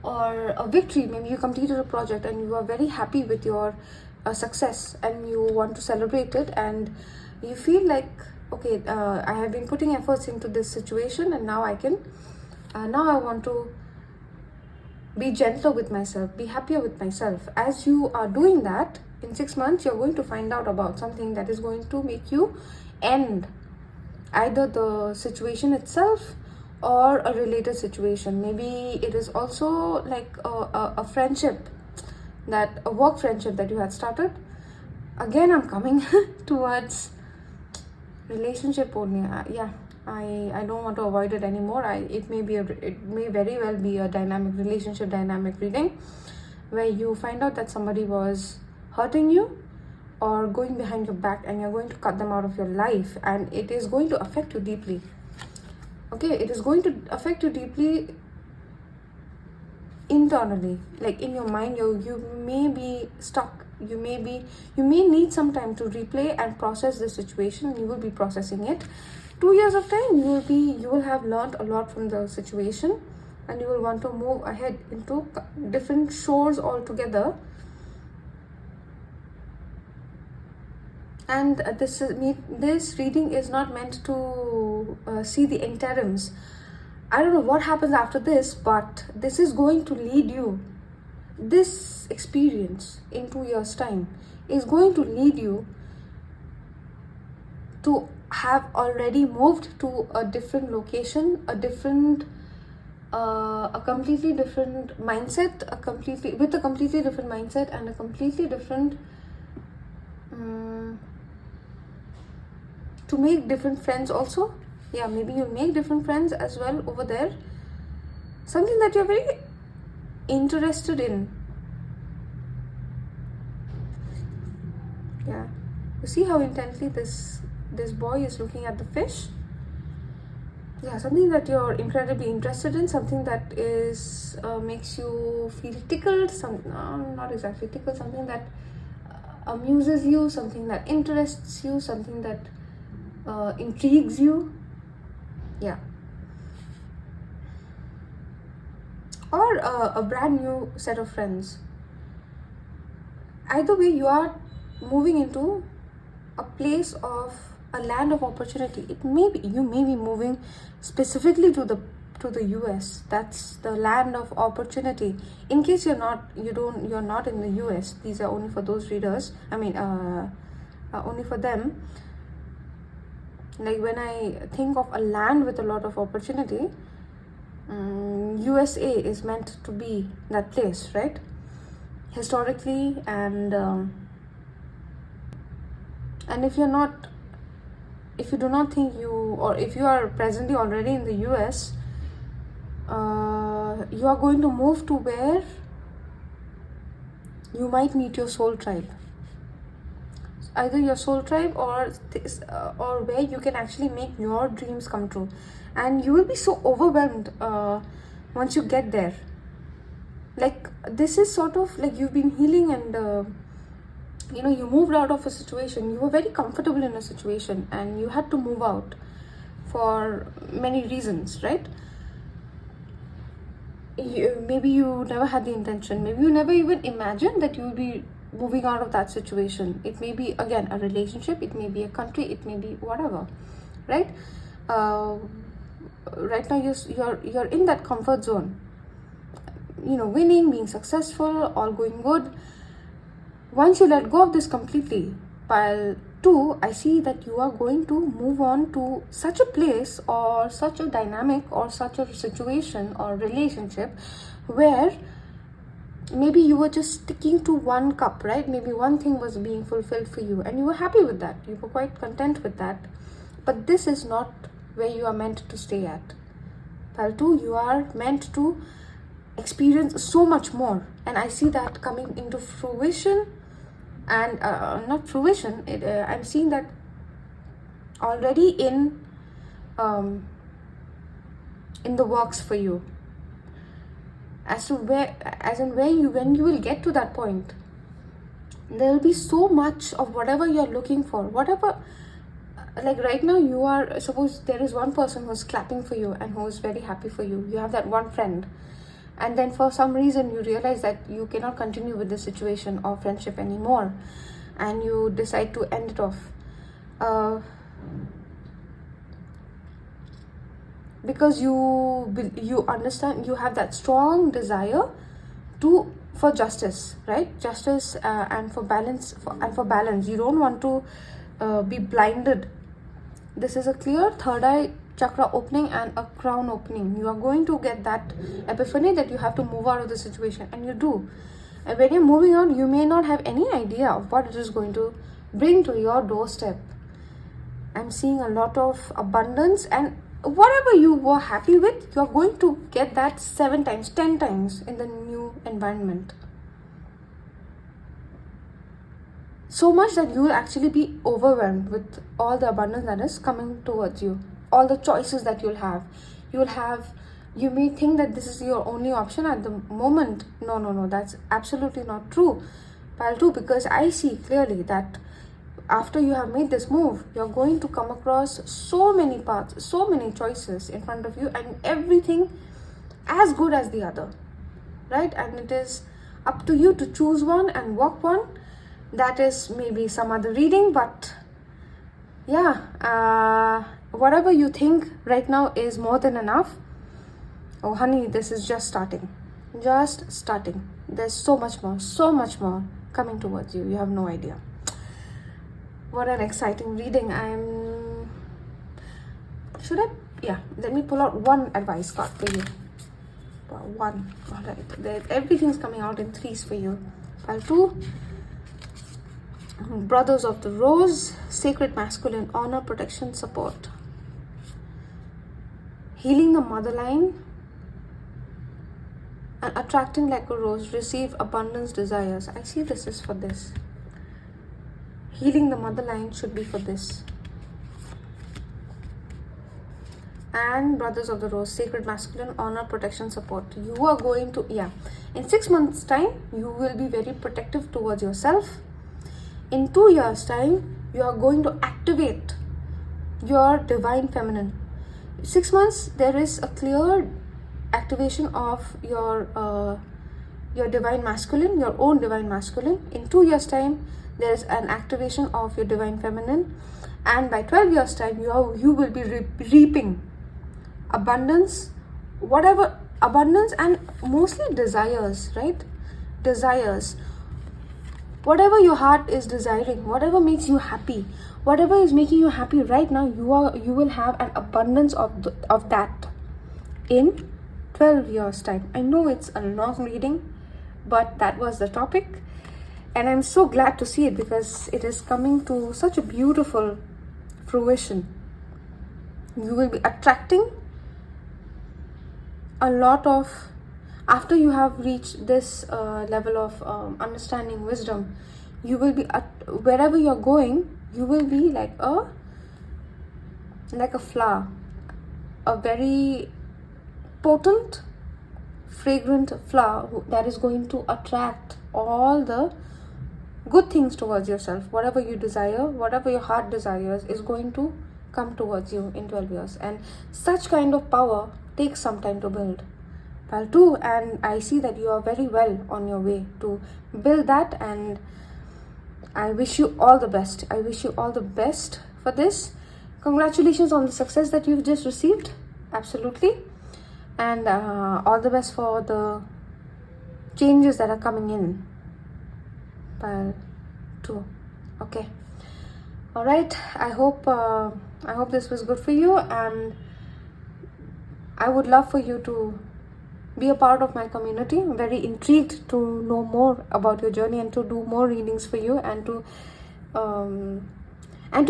or a victory. Maybe you completed a project and you are very happy with your success and you want to celebrate it, and you feel like, okay, I have been putting efforts into this situation, and now I want to be gentler with myself, be happier with myself. As you are doing that, in 6 months you're going to find out about something that is going to make you end either the situation itself or a related situation. Maybe it is also like a friendship, that a work friendship that you had started. Again, I'm coming towards relationship only. I don't want to avoid it anymore. It may very well be a dynamic relationship, dynamic reading, where you find out that somebody was hurting you or going behind your back, and you're going to cut them out of your life, and it is going to affect you deeply. Okay, it is going to affect you deeply internally, like in your mind. You may be stuck. You may need some time to replay and process the situation, and you will be processing it. 2 years of time, you will have learned a lot from the situation, and you will want to move ahead into different shores altogether. And this reading is not meant to see the interims. I don't know what happens after this, but this is going to lead you. This experience in 2 years' time is going to lead you to have already moved to a different location, a completely different mindset, with a completely different mindset and a completely different to make different friends also. Yeah, maybe you make different friends as well over there. Something that you're very interested in. Yeah, you see how intently this boy is looking at the fish. Yeah, something that you're incredibly interested in, something that is makes you feel tickled. Not exactly tickled. Something that amuses you, something that interests you, something that intrigues you. Yeah, or a brand new set of friends. Either way, you are moving into a place of a land of opportunity. You may be moving specifically to the US. That's the land of opportunity. In case you're not in the US, these are only for those readers. I mean, only for them. Like when I think of a land with a lot of opportunity, USA is meant to be that place, right? Historically, and if you do not think or if you are presently already in the US, you are going to move to where you might meet your soul tribe. Either your soul tribe or where you can actually make your dreams come true, and you will be so overwhelmed once you get there. Like, this is sort of like you've been healing, and you moved out of a situation. You were very comfortable in a situation, and you had to move out for many reasons, right? Maybe you never had the intention. Maybe you never even imagined that you would be moving out of that situation. It may be, again, a relationship, it may be a country, it may be whatever, right? Right now you're in that comfort zone, winning, being successful, all going good. Once you let go of this completely, pile 2, I see that you are going to move on to such a place or such a dynamic or such a situation or relationship where maybe you were just sticking to one cup, right? Maybe one thing was being fulfilled for you, and you were happy with that. You were quite content with that. But this is not where you are meant to stay at. Pile 2, you are meant to experience so much more. And I see that coming into fruition. And not fruition, I'm seeing that already in the works for you. When you will get to that point, there will be so much of whatever you're looking for. Like right now, suppose there is one person who's clapping for you and who's very happy for you. You have that one friend, and then for some reason you realize that you cannot continue with the situation or friendship anymore, and you decide to end it off. Because you understand, you have that strong desire for justice, right? Justice and for balance, for balance. You don't want to be blinded. This is a clear third eye chakra opening and a crown opening. You are going to get that epiphany that you have to move out of the situation, and you do. And when you're moving on, you may not have any idea of what it is going to bring to your doorstep. I'm seeing a lot of abundance, and whatever you were happy with, you're going to get that 7 times, 10 times in the new environment. So much that you will actually be overwhelmed with all the abundance that is coming towards you, all the choices that you'll have. You may think that this is your only option at the moment. No, that's absolutely not true, pile 2, because I see clearly that after you have made this move, you're going to come across so many paths, so many choices in front of you, and everything as good as the other, right? And it is up to you to choose one and walk one. That is maybe some other reading, but yeah, whatever you think right now is more than enough. Oh honey, this is just starting. There's so much more coming towards you. You have no idea. What an exciting reading. Let me pull out one advice card for you. One. All right, everything's coming out in threes for you. Pile 2, Brothers of the Rose, Sacred Masculine, Honor, Protection, Support. Healing the motherline and attracting like a rose, receive abundance desires. I see this is for this. Healing the motherline should be for this. And Brothers of the Rose, Sacred Masculine, Honor, Protection, Support. You are going to, in 6 months time, you will be very protective towards yourself. In 2 years time, you are going to activate your divine feminine. 6 months, there is a clear activation of your divine masculine, your own divine masculine. In 2 years time, there is an activation of your divine feminine, and by 12 years time, you will be reaping abundance, and mostly desires, right? Desires. Whatever your heart is desiring, whatever makes you happy, whatever is making you happy right now, you will have an abundance of that in 12 years time. I know it's a long reading, but that was the topic, and I'm so glad to see it because it is coming to such a beautiful fruition. You will be attracting a lot of, after you have reached this level of understanding, wisdom, you will be wherever you're going, you will be like a flower, a very potent, fragrant flower that is going to attract all the good things towards yourself. Whatever you desire, whatever your heart desires, is going to come towards you in 12 years. And such kind of power takes some time to build. Pile 2, and I see that you are very well on your way to build that, and I wish you all the best. I wish you all the best for this. Congratulations on the success that you've just received. Absolutely. And all the best for the changes that are coming in. Pile 2. Okay. All right. I hope this was good for you, and I would love for you to be a part of my community. I'm very intrigued to know more about your journey and to do more readings for you, and to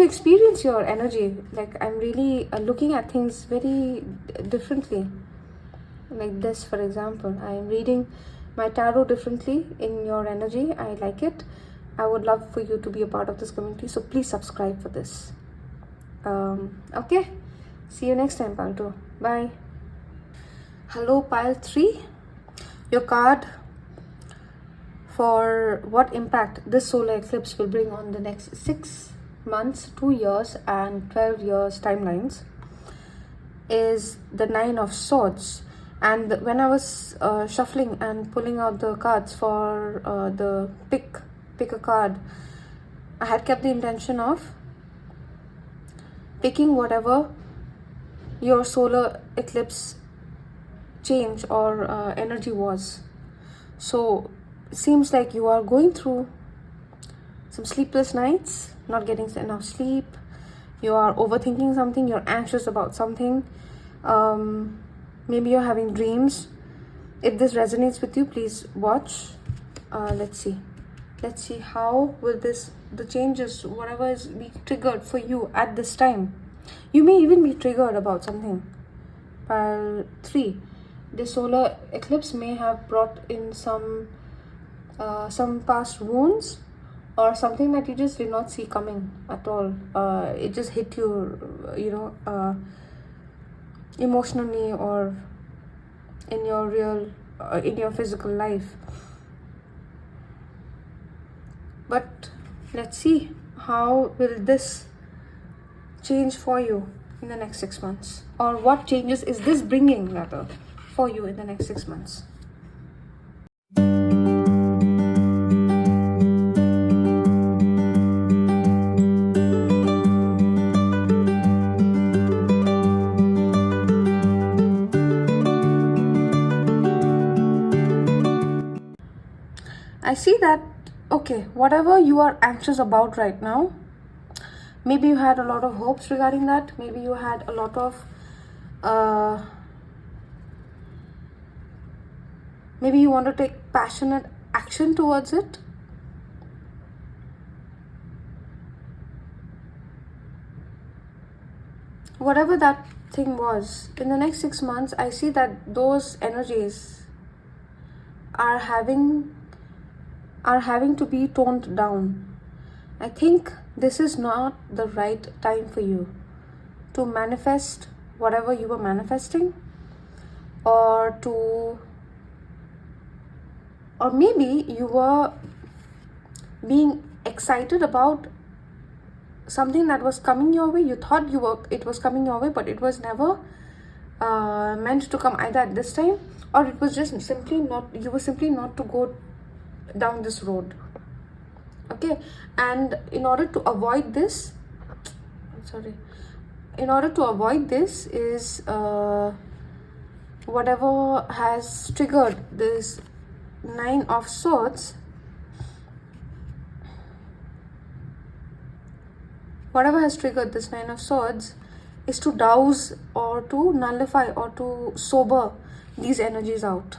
experience your energy. Like, I'm really looking at things very differently. Like this, for example, I'm reading my tarot differently in your energy. I like it. I would love for you to be a part of this community, so please subscribe for this. Okay, see you next time, pile 2. Bye. Hello, pile 3. Your card for what impact this solar eclipse will bring on the next 6 months, 2 years, and 12 years timelines is the 9 of Swords. And when I was shuffling and pulling out the cards for the pick a card, I had kept the intention of picking whatever your solar eclipse change or energy was. So it seems like you are going through some sleepless nights, not getting enough sleep. You are overthinking something, you're anxious about something. Maybe you're having dreams. If this resonates with you, please watch. Let's see how will the changes, whatever is being triggered for you at this time. You may even be triggered about something. Pile 3, the solar eclipse may have brought in some past wounds or something that you just did not see coming at all. It just hit you, emotionally or in your real, in your physical life. But let's see how will this change for you in the next 6 months, or what changes is this bringing rather for you in the next 6 months. I see that, okay, whatever you are anxious about right now, maybe you had a lot of hopes regarding that. Maybe you had a lot of, maybe you want to take passionate action towards it. Whatever that thing was, in the next 6 months, I see that those energies are having to be toned down. I think this is not the right time for you to manifest whatever you were manifesting, or maybe you were being excited about something that was coming your way. You thought it was coming your way, but it was never meant to come either at this time, or it was just simply not, you were simply not to go down this road. Okay, and in order to avoid this is whatever has triggered this 9 of swords, is to douse or to nullify or to sober these energies out.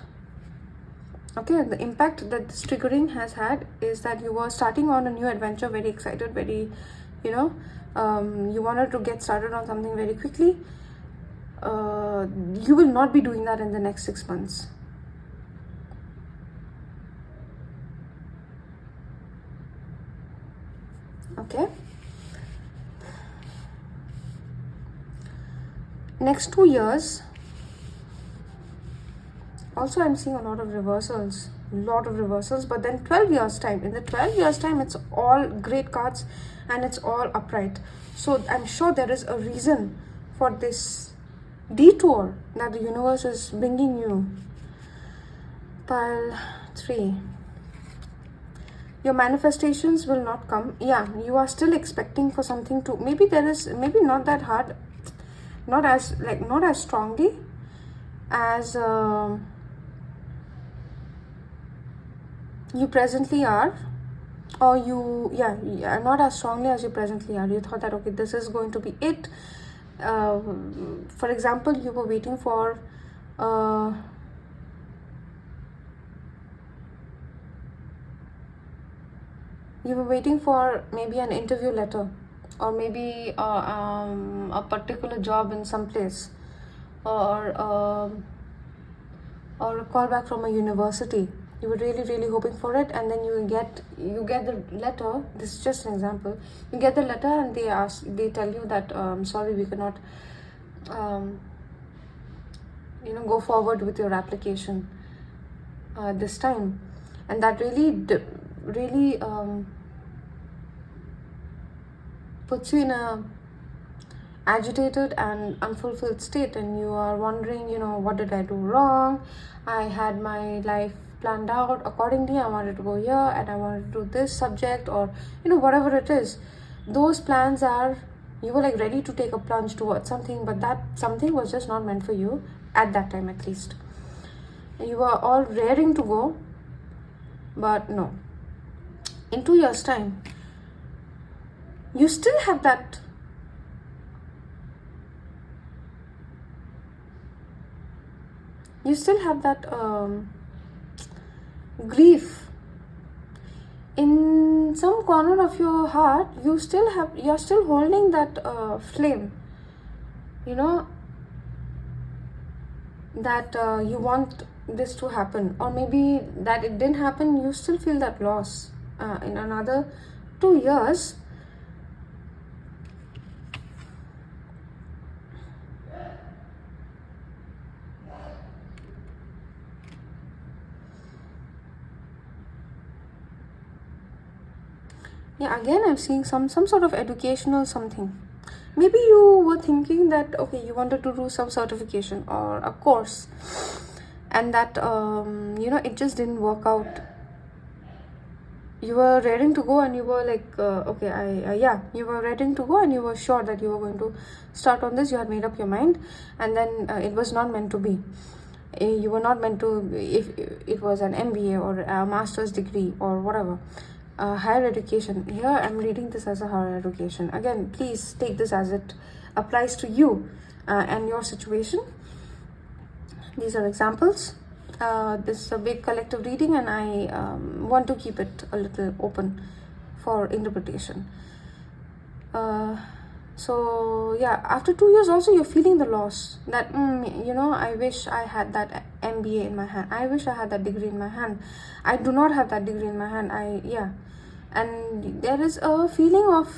Okay, the impact that this triggering has had is that you were starting on a new adventure, very excited, very, you wanted to get started on something very quickly. You will not be doing that in the next 6 months. Okay. Next 2 years, also I'm seeing a lot of reversals, but then 12 years time, in the 12 years time, it's all great cards and it's all upright. So I'm sure there is a reason for this detour that the universe is bringing you. Pile 3, your manifestations will not come. Yeah, you are still expecting for something to, maybe not that hard, not as strongly as you presently are, or not as strongly as you presently are. You thought that, okay, this is going to be it. For example, you were waiting for maybe an interview letter, or maybe a particular job in some place, or a call back from a university. You were really, really hoping for it, and then you get the letter. This is just an example. You get the letter and they tell you that sorry, we cannot go forward with your application this time. And that really puts you in a agitated and unfulfilled state, and you are wondering, what did I do wrong? I had my life planned out accordingly. I wanted to go here and I wanted to do this subject, or whatever it is. Those plans you were like ready to take a plunge towards something, but that something was just not meant for you at that time. At least you were all raring to go, But no, in 2 years time you still have that grief in some corner of your heart. You're still holding that flame, that you want this to happen, or maybe that it didn't happen. You still feel that loss. In another 2 years, again I'm seeing some sort of educational something. Maybe you were thinking that okay, you wanted to do some certification or a course, and that it just didn't work out. You were ready to go and you were like you were ready to go and you were sure that you were going to start on this. You had made up your mind, and then it was not meant to be. You were not meant to, if it was an MBA or a master's degree or whatever, higher education. Here I'm reading this as a higher education. Again, please take this as it applies to you and your situation. These are examples. This is a big collective reading, and I want to keep it a little open for interpretation. So yeah, after 2 years also you're feeling the loss that I wish I had that MBA in my hand. I wish I had that degree in my hand. I do not have that degree in my hand. And there is a feeling of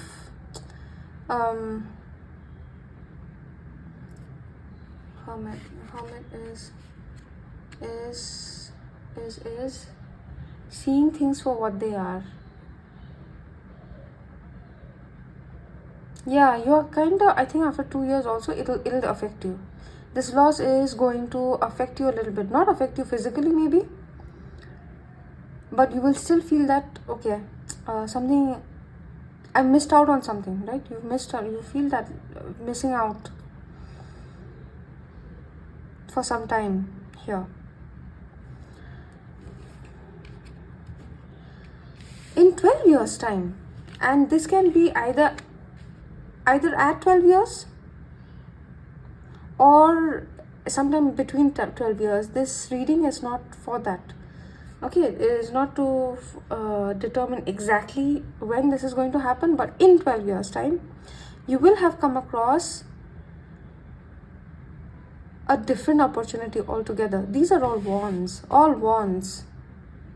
hermit is seeing things for what they are. You're kind of, I think after 2 years also it'll affect you. This loss is going to affect you a little bit. Not affect you physically maybe, but you will still feel that okay, something, I missed out on something, right? You feel that missing out for some time here. In 12 years time, and this can be either at 12 years or sometime between 12 years. This reading is not for that. Okay, it is not to determine exactly when this is going to happen, but in 12 years time you will have come across a different opportunity altogether. These are all wands,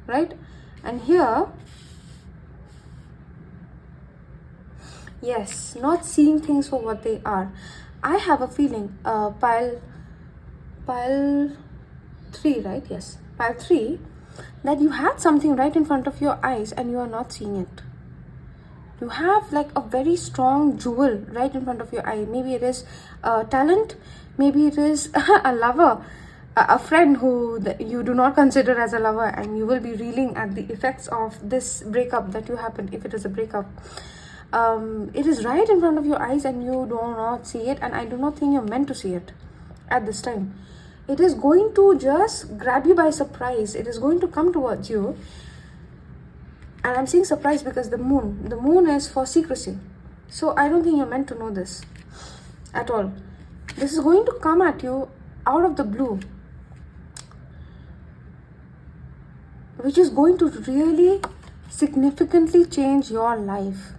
right? And here, yes, not seeing things for what they are. I have a feeling, pile 3, right? Yes, pile 3, that you had something right in front of your eyes and you are not seeing it. You have like a very strong jewel right in front of your eye. Maybe it is talent, maybe it is a lover, a friend who you do not consider as a lover, and you will be reeling at the effects of this breakup that you happened, if it is a breakup. It is right in front of your eyes and you do not see it, and I do not think you're meant to see it at this time. It is going to just grab you by surprise. It is going to come towards you, and I'm saying surprise because the moon is for secrecy. So I don't think you're meant to know this at all. This is going to come at you out of the blue, which is going to really significantly change your life.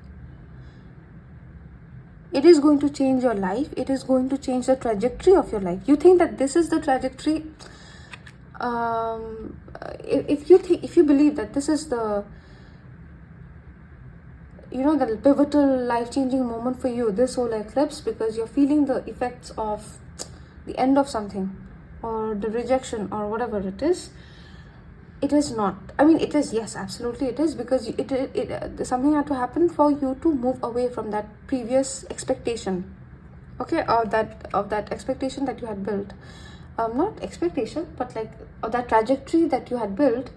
It is going to change your life. It is going to change the trajectory of your life. You think that this is the trajectory. If you believe that this is the the pivotal life-changing moment for you, this solar eclipse, because you're feeling the effects of the end of something or the rejection or whatever it is. It is not. I mean, it is. Yes, absolutely, it is, because something had to happen for you to move away from that previous expectation. Okay, of that expectation that you had built. Not expectation, but like of that trajectory that you had built.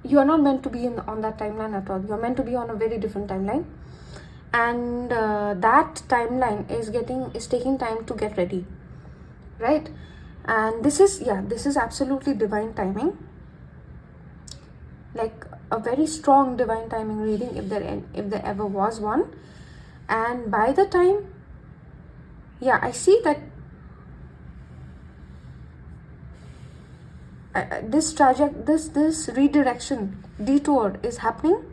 You are not meant to be on that timeline at all. You are meant to be on a very different timeline, and that timeline is taking time to get ready, right? And this is absolutely divine timing. Like a very strong divine timing reading, if there ever was one. And by the time, yeah, I see that this redirection, detour is happening,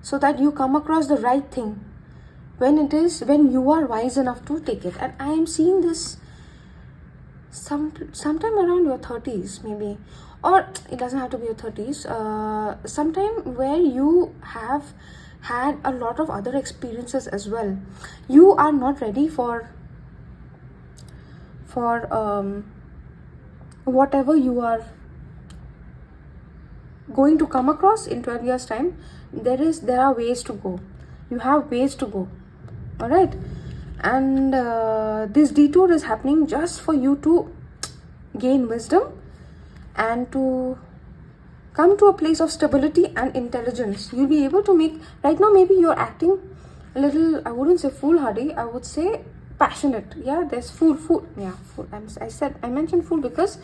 so that you come across the right thing when you are wise enough to take it. And I am seeing this sometime around your 30s maybe, or it doesn't have to be your 30s, sometime where you have had a lot of other experiences as well. You are not ready for whatever you are going to come across in 12 years time. There are ways to go. You have ways to go. All right. And this detour is happening just for you to gain wisdom and to come to a place of stability and intelligence. You'll be able to make, right now maybe you're acting a little, I wouldn't say foolhardy, I would say passionate. Yeah, there's fool. Yeah, fool. I mentioned fool because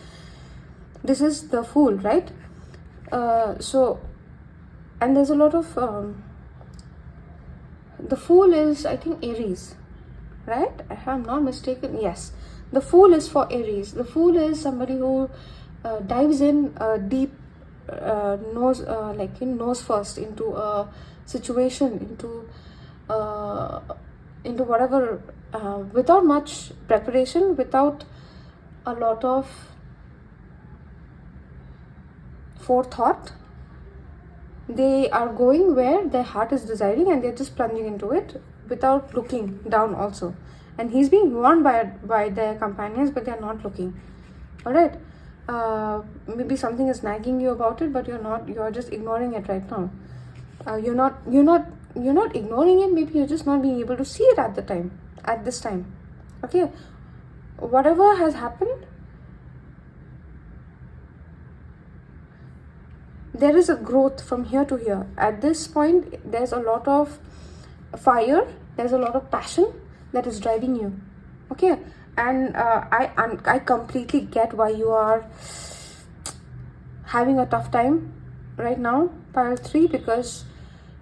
this is the fool, right? So, and there's a lot of the fool is, I think, Aries, right? If I'm not mistaken, yes. The fool is for Aries. The fool is somebody who dives in deep, nose first into a situation, into whatever, without much preparation, without a lot of forethought. They are going where their heart is desiring, and they're just plunging into it without looking down also. And he's being warned by their companions, but they're not looking. All right. Maybe something is nagging you about it, but you're just ignoring it right now. You're not ignoring it. Maybe you're just not being able to see it at this time. Okay. Whatever has happened, there is a growth from here to here. At this point, there's a lot of fire, there's a lot of passion that is driving you. Okay. And I completely get why you are having a tough time right now, pile 3, because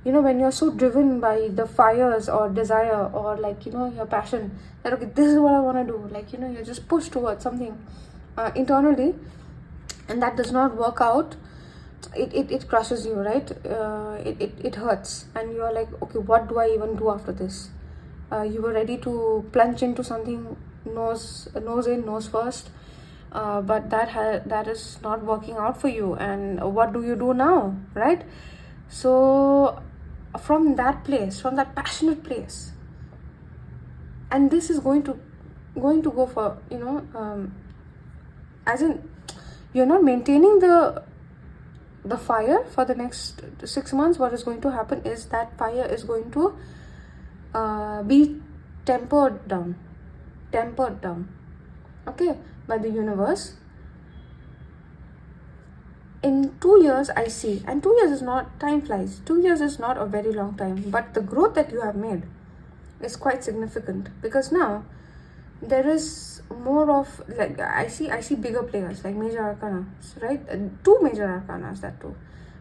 when you're so driven by the fires or desire or your passion, that okay, this is what I want to do, you're just pushed towards something internally, and that does not work out. It crushes you, right? It hurts, and you're like, okay, what do I even do after this? You were ready to plunge into something nose in, nose first, but that is not working out for you. And what do you do now, right? So from that place, from that passionate place, and this is going to go for as in, you're not maintaining the fire for the next 6 months. What is going to happen is that fire is going to be tempered down, okay, by the universe. In 2 years, I see, and 2 years is not, time flies, 2 years is not a very long time, but the growth that you have made is quite significant, because now there is more of, like, I see bigger players, like major arcana, right? 2 major arcanas, that too,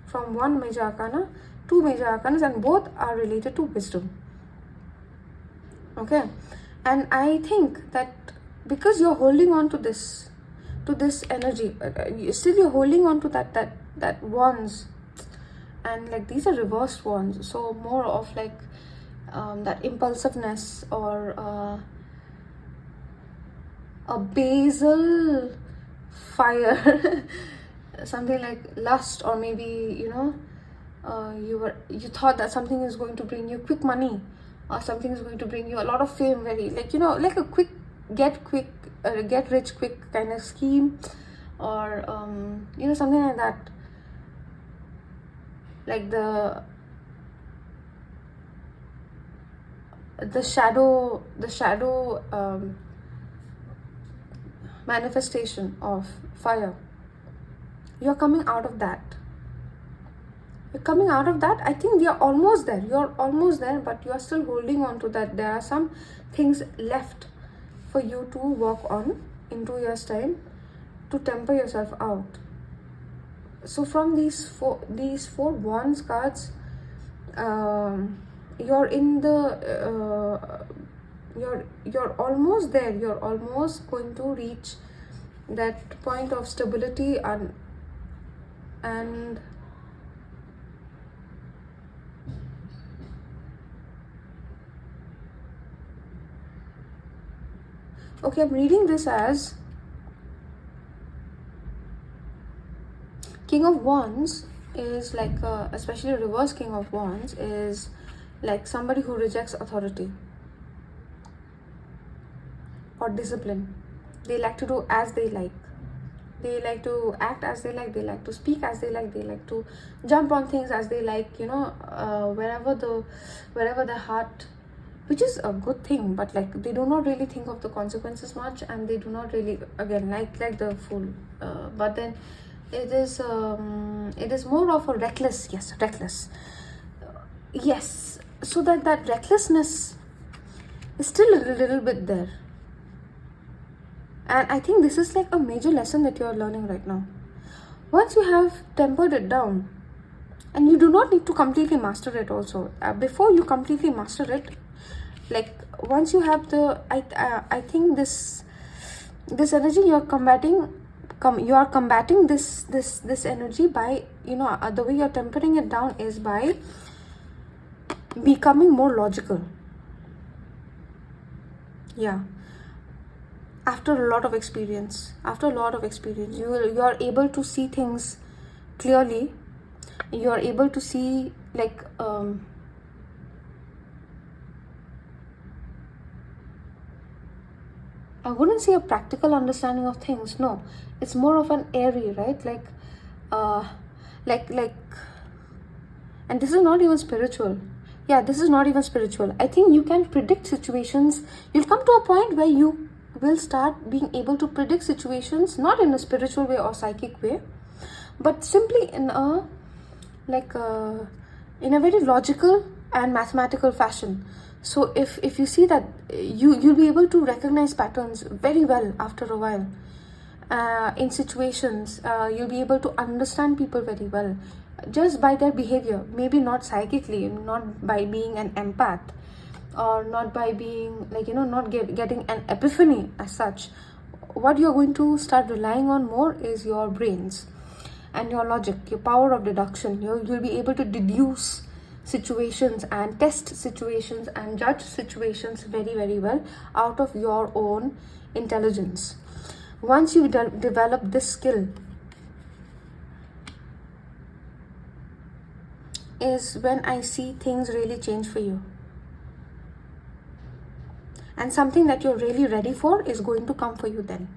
from 1 major arcana, 2 major arcanas, and both are related to wisdom. Okay. And I think that because you're holding on to this energy, you're holding on to that wands, and like these are reversed wands, so more of like that impulsiveness, or a basil fire, something like lust, or maybe you thought that something is going to bring you quick money, or something is going to bring you a lot of fame, very like a quick get rich quick kind of scheme, or something like that, like the shadow manifestation of fire. You're coming out of that. I think you're almost there, but you're still holding on to that. There are some things left for you to work on in 2 years time, to temper yourself out. So from these four wands cards, you're in the you're almost there. You're almost going to reach that point of stability and okay, I'm reading this as King of Wands is like especially reverse King of Wands is like somebody who rejects authority or discipline. They like to do as they like. They like to act as they like. They like to speak as they like. They like to jump on things as they like. Wherever the heart, which is a good thing, but like they do not really think of the consequences much, and they do not really, again, like the fool. But then it is more of a reckless. Yes. So that recklessness is still a little bit there. And I think this is like a major lesson that you are learning right now. Once you have tempered it down, and you do not need to completely master it also. Before you completely master it, like once you have the, I think this energy you are combating this energy by, the way you're tempering it down is by becoming more logical. Yeah. After a lot of experience, you are able to see things clearly. You are able to see like I wouldn't say a practical understanding of things. No, it's more of an airy, right? Like and this is not even spiritual. Yeah, this is not even spiritual. I think you can predict situations. You'll come to a point where you will start being able to predict situations, not in a spiritual way or psychic way, but simply in a very logical and mathematical fashion. So if you see that, you'll be able to recognize patterns very well after a while. In situations, you'll be able to understand people very well just by their behavior. Maybe not psychically, not by being an empath, or not by being not getting an epiphany as such. What you're going to start relying on more is your brains and your logic, your power of deduction. You'll be able to deduce situations and test situations and judge situations very, very well out of your own intelligence. Once you develop this skill is when I see things really change for you. And something that you're really ready for is going to come for you then.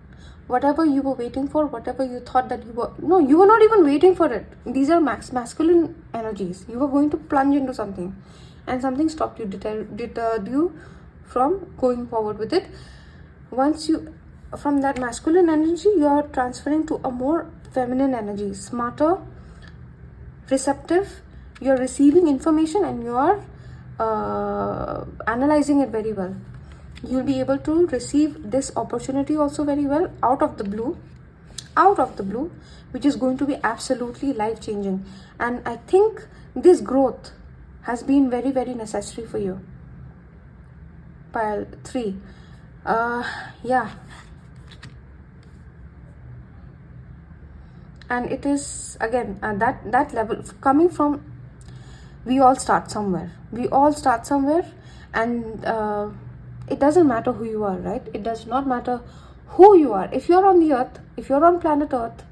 Whatever you were waiting for, whatever you thought that you were not even waiting for it. These are masculine energies. You were going to plunge into something, and something stopped you, deterred you from going forward with it. Once you, from that masculine energy, you are transferring to a more feminine energy, smarter, receptive. You're receiving information and you are analyzing it very well. You'll be able to receive this opportunity also very well out of the blue, which is going to be absolutely life-changing. And I think this growth has been very, very necessary for you. Pile 3. Yeah. And it is, again, that level coming from, we all start somewhere. And it doesn't matter who you are, right? It does not matter who you are. If you're on the earth, if you're on planet earth,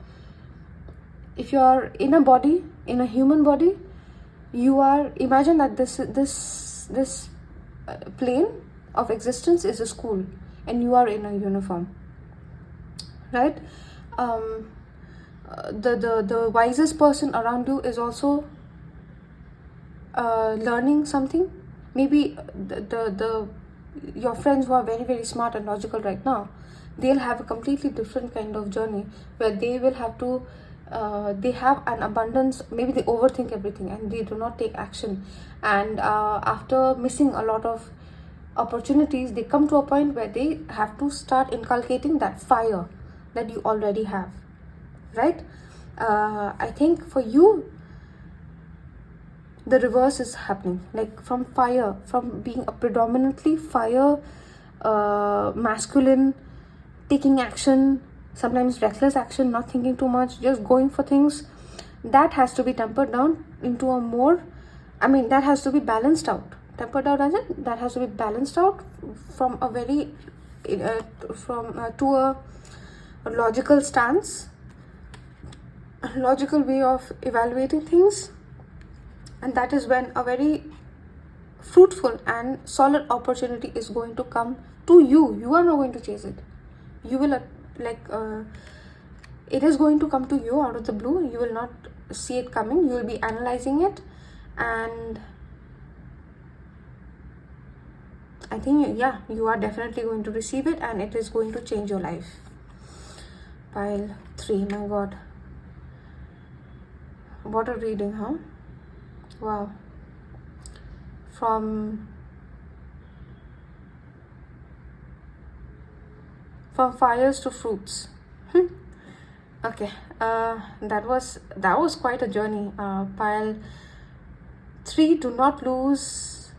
if you're in a body, in a human body, you are, imagine that this plane of existence is a school, and you are in a uniform, right? The wisest person around you is also learning something. Maybe your friends who are very, very smart and logical right now, they'll have a completely different kind of journey where they will have to they have an abundance. Maybe they overthink everything and they do not take action, and after missing a lot of opportunities, they come to a point where they have to start inculcating that fire that you already have, right? I think for you, the reverse is happening. Like from fire, from being a predominantly fire, masculine, taking action, sometimes reckless action, not thinking too much, just going for things, that has to be tempered down into a more, that has to be balanced out. Tempered out as in, that has to be balanced out from a very, to a logical stance, a logical way of evaluating things. And that is when a very fruitful and solid opportunity is going to come to you. You are not going to chase it. You will it is going to come to you out of the blue. You will not see it coming. You will be analyzing it, and I think, yeah, you are definitely going to receive it, and it is going to change your life. Pile 3, my god, what a reading, huh? Wow. From fires to fruits. Okay, that was quite a journey. Pile 3, do not lose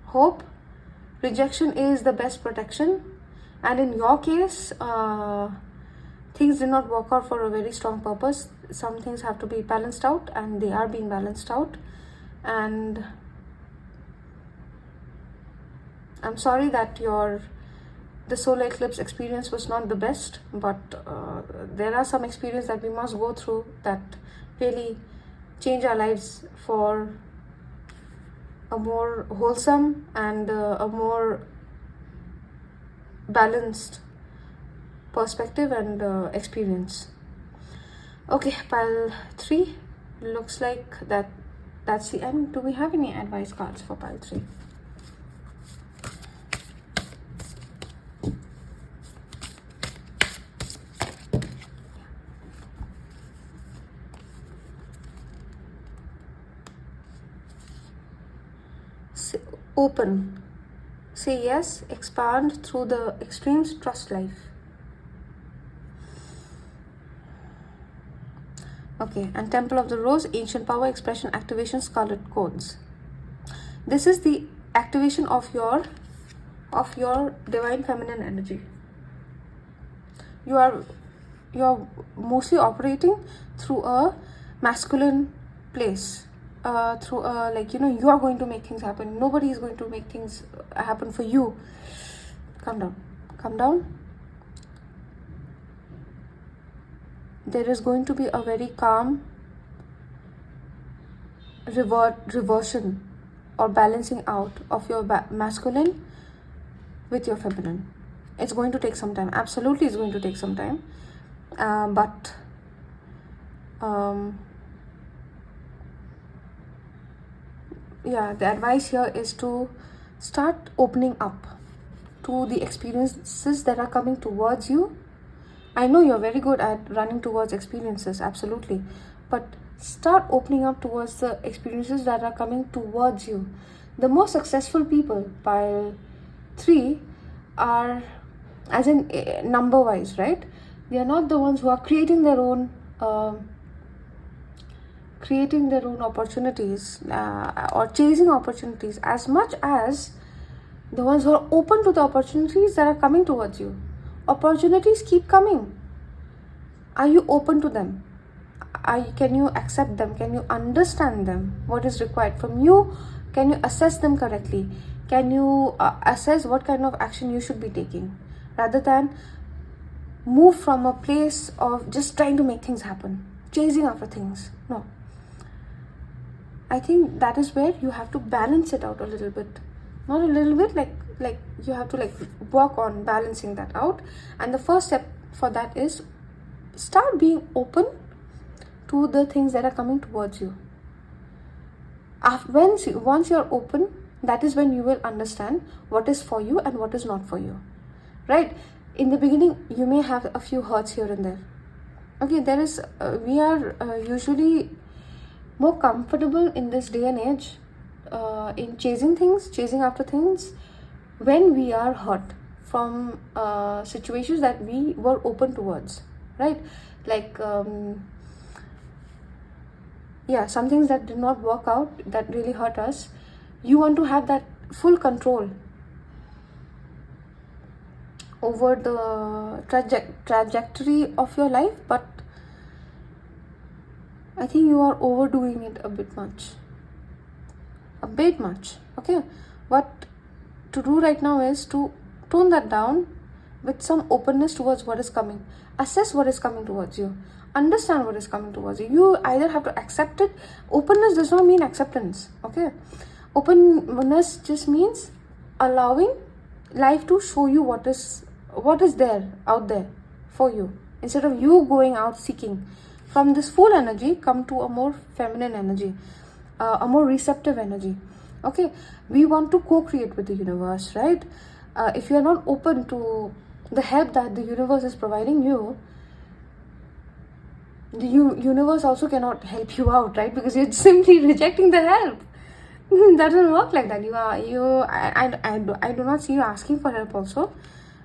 hope. Rejection is the best protection, and in your case, things did not work out for a very strong purpose. Some things have to be balanced out, and they are being balanced out. And I'm sorry that the solar eclipse experience was not the best, but there are some experiences that we must go through that really change our lives for a more wholesome and a more balanced perspective and experience. Okay, pile 3, looks like that's the end. Do we have any advice cards for pile 3? Open. Say yes, expand through the extremes, trust life. Okay, and Temple of the Rose, ancient power, expression, activation, scarlet codes. This is the activation of your divine feminine energy. You're mostly operating through a masculine place. Through you are going to make things happen. Nobody is going to make things happen for you. Calm down. There is going to be a very calm reversion or balancing out of your masculine with your feminine. It's going to take some time. Absolutely, it's going to take some time. But yeah, the advice here is to start opening up to the experiences that are coming towards you. I know you're very good at running towards experiences, absolutely, but start opening up towards the experiences that are coming towards you. The most successful people, pile 3, are, as in number wise, right? They are not the ones who are creating their own opportunities or chasing opportunities, as much as the ones who are open to the opportunities that are coming towards you. Opportunities keep coming. Are you open to them? Can you accept them? Can you understand them? What is required from you? Can you assess them correctly? Can you assess what kind of action you should be taking, rather than move from a place of just trying to make things happen, chasing after things? No. I think that is where you have to balance it out a little bit. Not a little bit, like you have to work on balancing that out. And the first step for that is start being open to the things that are coming towards you. Once you're open, that is when you will understand what is for you and what is not for you, right? In the beginning, you may have a few hurts here and there. Okay, we are usually more comfortable in this day and age in chasing after things, when we are hurt from situations that we were open towards, right? some things that did not work out, that really hurt us, you want to have that full control over the trajectory of your life, but I think you are overdoing it a bit much. Okay, what to do right now is to tone that down with some openness towards what is coming. Assess what is coming towards you. Understand what is coming towards you. You either have to accept it. Openness does not mean acceptance. Okay, openness just means allowing life to show you what is there out there for you, instead of you going out seeking. From this full energy, come to a more feminine energy, a more receptive energy. Okay, we want to co-create with the universe, right? If you are not open to the help that the universe is providing you, the universe also cannot help you out, right? Because you're simply rejecting the help. That doesn't work like that. I do not see you asking for help also.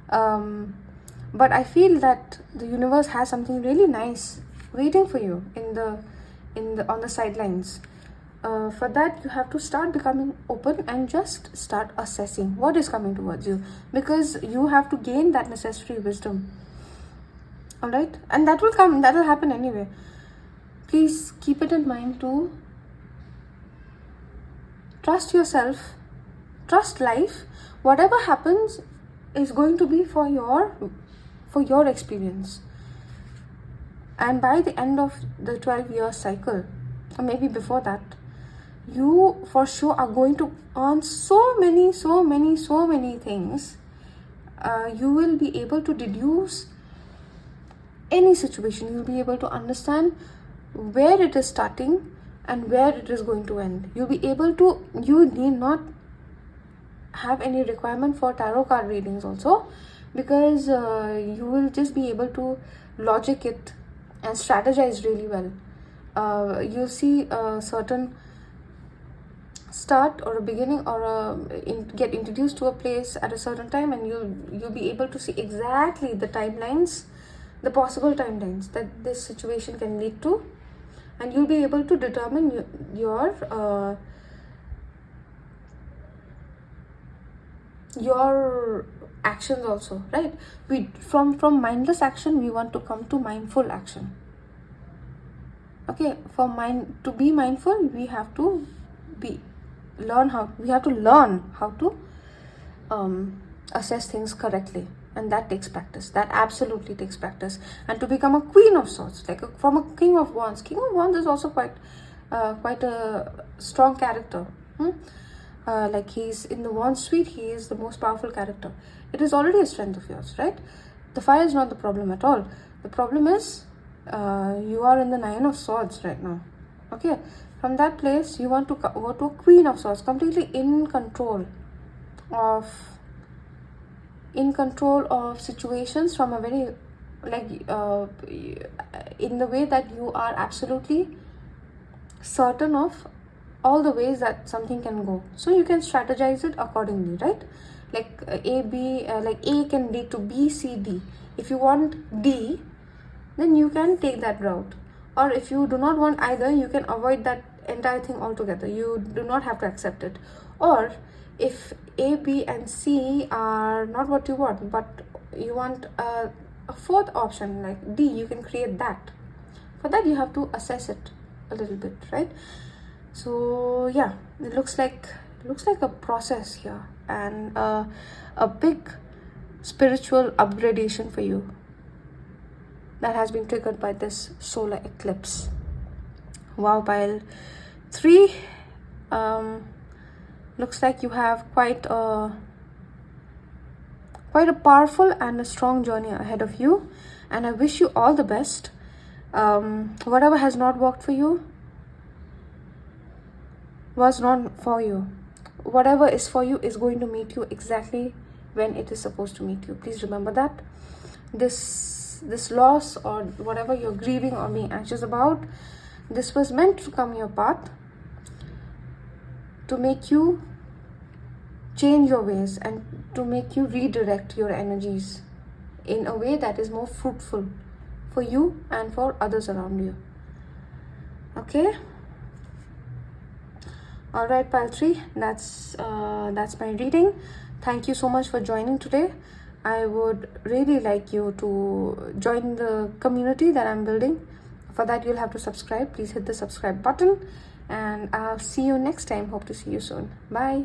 But I feel that the universe has something really nice waiting for you on the sidelines. For that, you have to start becoming open and just start assessing what is coming towards you, because you have to gain that necessary wisdom. All right, and that will happen anyway. Please keep it in mind to trust yourself, trust life. Whatever happens is going to be for your experience. And by the end of the 12-year cycle, or maybe before that, you for sure are going to earn so many things. You will be able to deduce any situation. You'll be able to understand where it is starting and where it is going to end. You need not have any requirement for tarot card readings also, because you will just be able to logic it and strategize really well. You'll see a certain start or a beginning, or get introduced to a place at a certain time, and you'll be able to see exactly the timelines, the possible timelines that this situation can lead to, and you'll be able to determine your actions also, right? From mindless action, we want to come to mindful action. Okay, to be mindful, we have to learn how to assess things correctly, and that takes practice. That absolutely takes practice. And to become a queen of swords, from a king of wands is also quite a strong character. He's in the wand suite, he is the most powerful character. It is already a strength of yours, right? The fire is not the problem at all. The problem is you are in the 9 of swords right now. Okay, from that place, you want to go to a queen of swords, completely in control of situations, from a very in the way that you are absolutely certain of all the ways that something can go, so you can strategize it accordingly, right? A can lead to B, C, D. If you want D, then you can take that route, or if you do not want either, you can avoid that entire thing altogether. You do not have to accept it. Or if A, B and C are not what you want, but you want a fourth option like D, you can create that. For that, you have to assess it a little bit, right? So yeah, it looks like a process here, and a big spiritual upgradation for you that has been triggered by this solar eclipse. Wow, pile 3, looks like you have quite a powerful and a strong journey ahead of you, and I wish you all the best. Whatever has not worked for you was not for you. Whatever is for you is going to meet you exactly when it is supposed to meet you. Please remember that. This loss, or whatever you're grieving or being anxious about, this was meant to come your path to make you change your ways and to make you redirect your energies in a way that is more fruitful for you and for others around you. Okay, All right, pile 3, that's my reading. Thank you so much for joining today. I would really like you to join the community that I'm building. For that, you'll have to subscribe. Please hit the subscribe button, and I'll see you next time. Hope to see you soon. Bye.